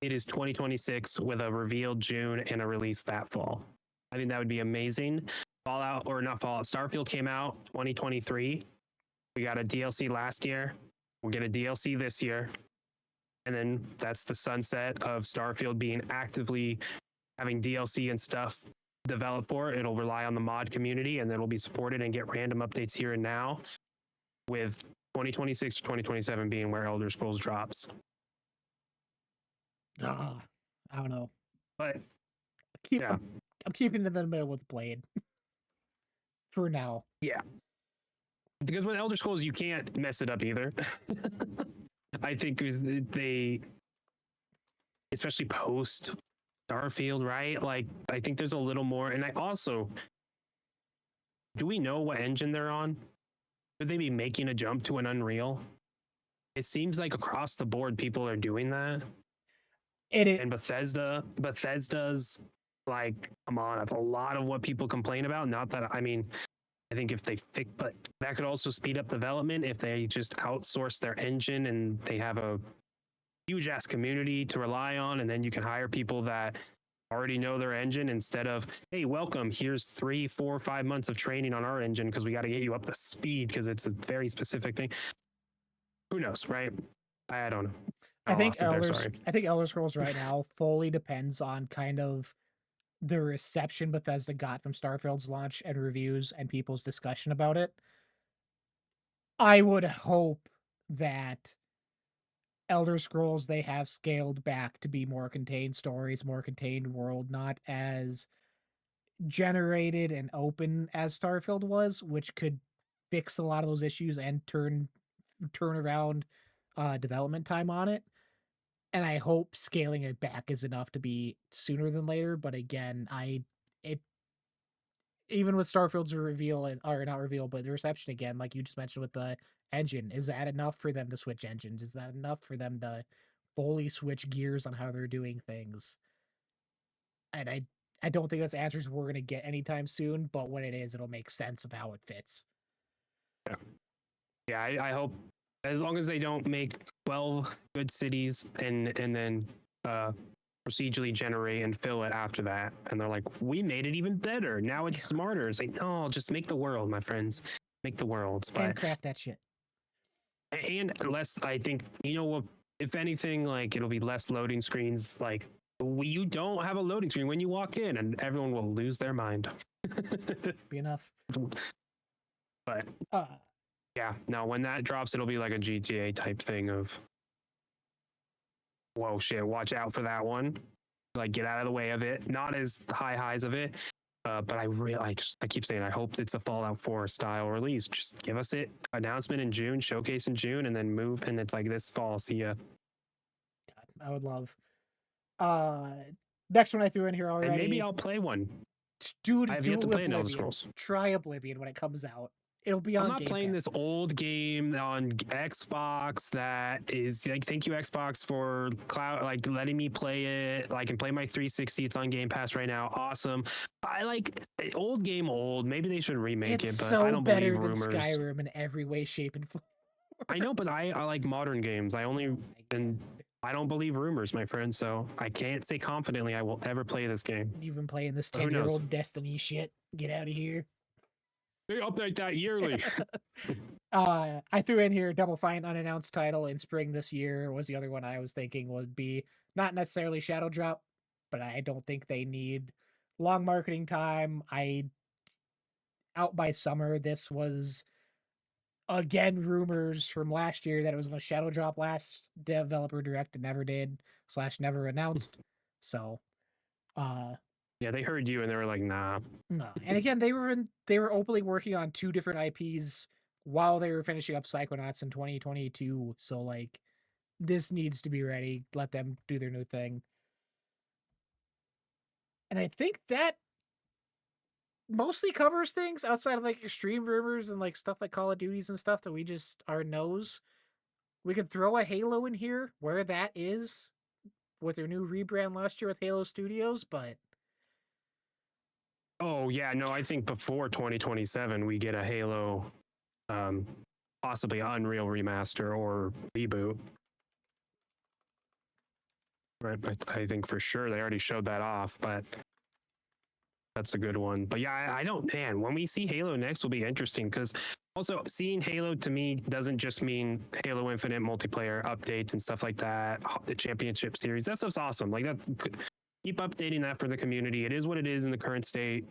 it is 2026 with a reveal June and a release that fall. I think that would be amazing. Fallout or not Fallout, Starfield came out 2023. We got a DLC last year. We'll get a DLC this year. And then that's the sunset of Starfield being actively having DLC and stuff developed for it. It'll rely on the mod community and then it'll be supported and get random updates here and now, with 2026 to 2027 being where Elder Scrolls drops. I don't know. But Keep yeah, I'm keeping it in the middle with Blade for now. yeah. Because with Elder Scrolls, you can't mess it up either. I think they, especially post Starfield, right? Like, I think there's a little more. And I also, do we know what engine they're on? Could they be making a jump to an Unreal? It seems like across the board, people are doing that. And Bethesda's like, come on, that's a lot of what people complain about. Not that, I mean, I think if they fix, but that could also speed up development if they just outsource their engine and they have a huge ass community to rely on. And then you can hire people that already know their engine instead of, hey, welcome, here's 3, 4, 5 months of training on our engine because we got to get you up to speed because it's a very specific thing. Who knows, right? I don't know. I think There, sorry. Elder Scrolls right now fully depends on kind of the reception Bethesda got from Starfield's launch and reviews and people's discussion about it. I would hope that Elder Scrolls they have scaled back to be more contained stories, more contained world, not as generated and open as Starfield was, which could fix a lot of those issues and turn around development time on it. And I hope scaling it back is enough to be sooner than later. But again, it even with Starfield's reveal or not reveal, but the reception again, like you just mentioned with the engine, is that enough for them to switch engines? Is that enough for them to fully switch gears on how they're doing things? And I don't think that's answers we're gonna get anytime soon, but when it is, it'll make sense of how it fits. Yeah. Yeah, I hope as long as they don't make 12 good cities and then procedurally generate and fill it after that. And they're like, we made it even better. Now it's smarter. It's like, no, just make the world, my friends. Make the world. But Handcraft that shit. and less, I think, you know what, if anything, like it'll be less loading screens. Like you don't have a loading screen when you walk in and everyone will lose their mind. Be enough. But Uh yeah, no, when that drops, it'll be like a GTA type thing of, whoa, shit, watch out for that one. Like, get out of the way of it. Not as high highs of it. But I keep saying I hope it's a Fallout 4 style release. Just give us it announcement in June, showcase in June, and then move. And it's like this fall. See ya. God, I would love. Uh, Next one I threw in here And maybe already. I'll play one. Dude, I have do yet to play an Elder Oblivion. Scrolls. Try Oblivion when it comes out. It'll be I'm on not Game playing Pass. this old game on Xbox that is like, thank you Xbox for cloud, like letting me play it. I can play my 360. It's on Game Pass right now. Awesome. I like old game old. Maybe they should remake It's it, but I so don't believe better than rumors. Skyrim in every way, shape, and form. I know, but I like modern games. I only Oh my and God. I don't believe rumors, my friend. So I can't say confidently I will ever play this game. You've been playing this But who knows? 10-year-old Destiny shit. Get out of here. They update that yearly. I threw in here Double Fine unannounced title in spring this year was the other one I was thinking would be not necessarily Shadow Drop, but I don't think they need long marketing time. Out by summer, this was again rumors from last year that it was going to Shadow Drop last developer direct and never did / never announced. So, uh, Yeah, they heard you and they were like, nah. no. And again, they were openly working on two different IPs while they were finishing up Psychonauts in 2022. So like this needs to be ready. Let them do their new thing. And I think that mostly covers things outside of like extreme rumors and like stuff like Call of Duties and stuff that we just our nose. We could throw a Halo in here where that is with their new rebrand last year with Halo Studios, but Oh yeah, no, I think before 2027 we get a Halo, possibly Unreal remaster or reboot. Right, I think for sure they already showed that off, but that's a good one. But yeah, I don't, man, when we see Halo next will be interesting because also seeing Halo to me doesn't just mean Halo Infinite multiplayer updates and stuff like that, the championship series. That stuff's awesome. Like that, keep updating that for the community. It is what it is in the current state.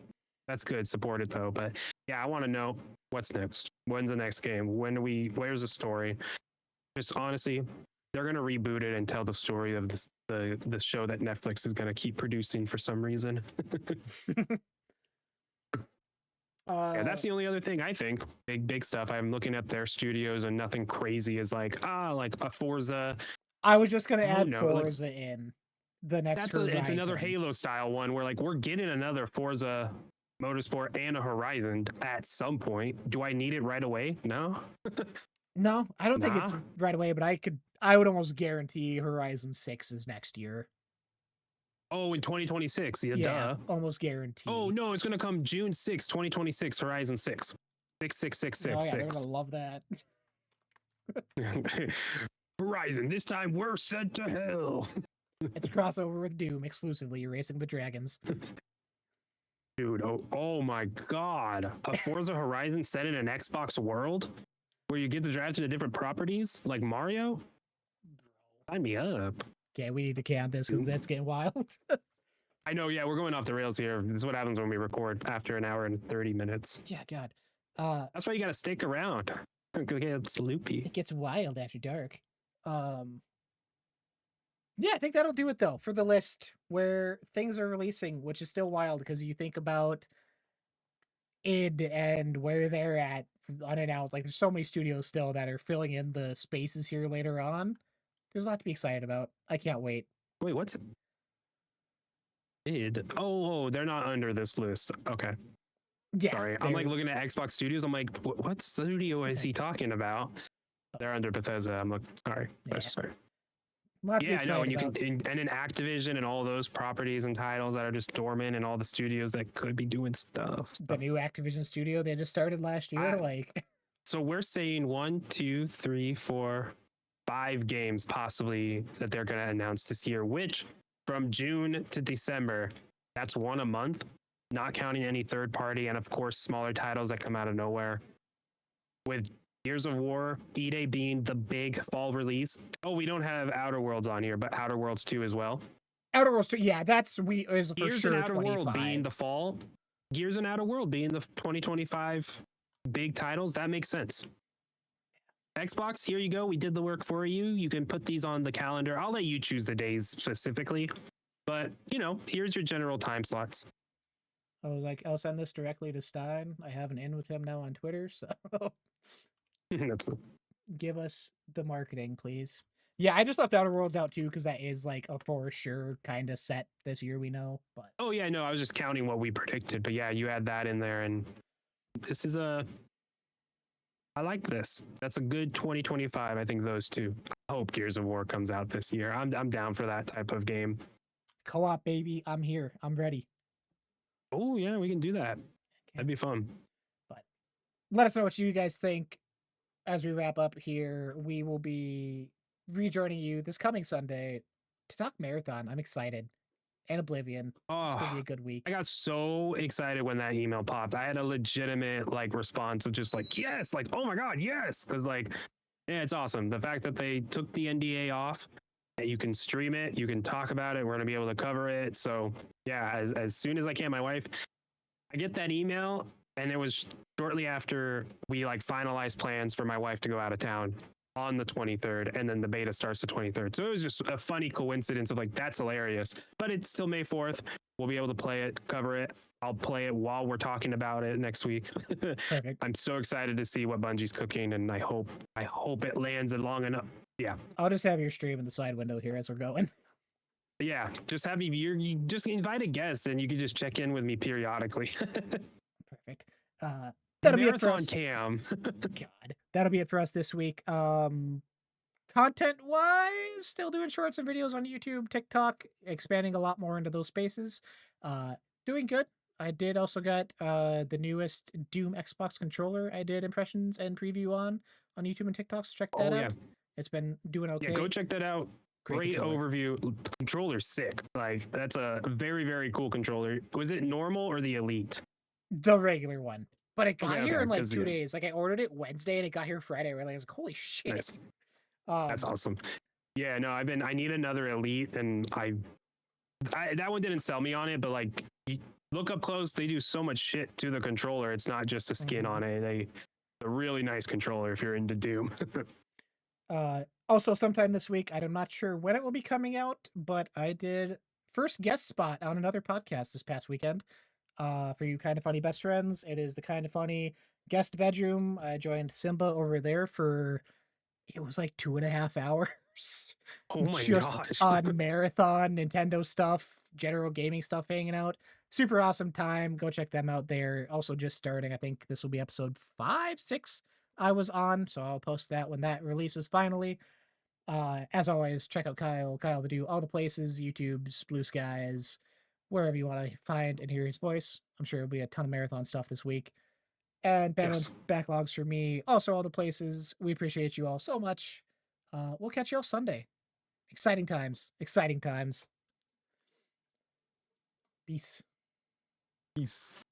That's good. Support it though. But yeah, I want to know what's next. When's the next game? Where's the story? Just honestly, they're gonna reboot it and tell the story of the show that Netflix is gonna keep producing for some reason. Yeah, that's the only other thing I think. Big stuff. I'm looking at their studios and nothing crazy is like a Forza. I was just gonna add no, Forza in the next Horizon. It's another Halo style one where like we're getting another Forza Motorsport and a Horizon at some point. Do I need it right away? No. No, I don't think it's Nah. right away, but I would almost guarantee Horizon 6 is next year. Oh, in 2026. Yeah, Yeah, duh. almost guarantee. Oh no, it's gonna come June 6, 2026, Horizon 6. Oh yeah, they're gonna love that. Horizon, this time we're sent to hell. It's a crossover with Doom exclusively, erasing the dragons. Dude, oh my god. A Forza Horizon set in an Xbox world where you get to drive to the different properties like Mario? Sign me up. Okay, we need to count this because that's getting wild. I know, yeah, we're going off the rails here. This is what happens when we record after an hour and 30 minutes. Yeah, God. That's why you gotta stick around. It's loopy. It gets wild after dark. Yeah, I think that'll do it though for the list where things are releasing, which is still wild because you think about id and where they're at unannounced. Like there's so many studios still that are filling in the spaces here later on. There's a lot to be excited about. I can't wait. Wait, what's id? Oh, they're not under this list. Okay. Yeah. Sorry. I'm like looking at Xbox Studios. I'm like, what studio is he talking about? They're under Bethesda. I'm like, sorry. Yeah. Sorry. Lots to be excited and you about. can and in Activision and all those properties and titles that are just dormant and all the studios that could be doing stuff. The new Activision studio they just started last year. So we're saying 1, 2, 3, 4, 5 games possibly that they're gonna announce this year, which from June to December, that's one a month, not counting any third party and of course smaller titles that come out of nowhere. With Gears of War, E-Day being the big fall release. Oh, we don't have Outer Worlds on here, but Outer Worlds 2 as well. Outer Worlds 2, yeah, is for Gears sure and Outer 25. World being the fall. Gears and Outer World being the 2025 big titles. That makes sense. Xbox, here you go. We did the work for you. You can put these on the calendar. I'll let you choose the days specifically. But, here's your general time slots. I was like, I'll send this directly to Stein. I have an in with him now on Twitter, so That's give us the marketing, please. Yeah, I just left Outer Worlds out too because that is like a for sure kind of set this year. We know, but oh yeah, no, I was just counting what we predicted, but yeah, you add that in there, and this is a. I like this. That's a good 2025. I think those two. I hope Gears of War comes out this year. I'm down for that type of game. co-op baby, I'm here. I'm ready. Oh yeah, we can do that. Okay. That'd be fun. But let us know what you guys think as we wrap up here. We will be rejoining you this coming Sunday to talk marathon. I'm excited. And Oblivion. It's gonna Oh, be a good week. I got so excited when that email popped. I had a legitimate like response of just like yes, like oh my god, yes, because like yeah, it's awesome. The fact that they took the NDA off, that you can stream it, you can talk about it. We're gonna be able to cover it. So yeah, as soon as I can, my wife, I get that email, and it was shortly after we like finalized plans for my wife to go out of town on the 23rd, and then the beta starts the 23rd. So it was just a funny coincidence of like that's hilarious. But it's still May 4th. We'll be able to play it, cover it. I'll play it while we're talking about it next week. Perfect. I'm so excited to see what Bungie's cooking, and I hope it lands it long enough. Yeah. I'll just have your stream in the side window here as we're going. Yeah, just have you just invite a guest and you can just check in with me periodically. Perfect. That'll be it for Marathon us. cam. God, that'll be it for us this week. Content wise, still doing shorts and videos on YouTube, TikTok, expanding a lot more into those spaces. Doing good. I did also get the newest Doom Xbox controller. I did impressions and preview on YouTube and TikTok. So check that Oh out. yeah. It's been doing okay. Yeah, go check that out. Great Great controller. overview. The controller's sick. Like that's a very, very cool controller. Was it normal or the elite? The regular one. But it got Okay, here okay. in like Because 2 days. Like I ordered it Wednesday and it got here Friday. Really, I was like, holy shit. nice. That's Um, awesome. Yeah, no, I need another elite, and I that one didn't sell me on it, but like look up close, they do so much shit to the controller. It's not just a skin mhm. on it. A really nice controller if you're into Doom. Also sometime this week, I'm not sure when it will be coming out, but I did first guest spot on another podcast this past weekend. For you kind of funny best friends, it is the kind of funny guest bedroom. I joined Simba over there for it was like 2.5 hours Oh my just gosh. on marathon Nintendo stuff, general gaming stuff, hanging out. Super awesome time. Go check them out there. Also just starting. I think this will be episode 5, 6 I was on, so I'll post that when that releases finally. As always, check out Kyle the Do, all the places, YouTube's, Blue Skies, wherever you want to find and hear his voice. I'm sure it'll be a ton of marathon stuff this week. And Yes. backlogs for me, also all the places. We appreciate you all so much. We'll catch you all Sunday. Exciting times. Exciting times. Peace. Peace.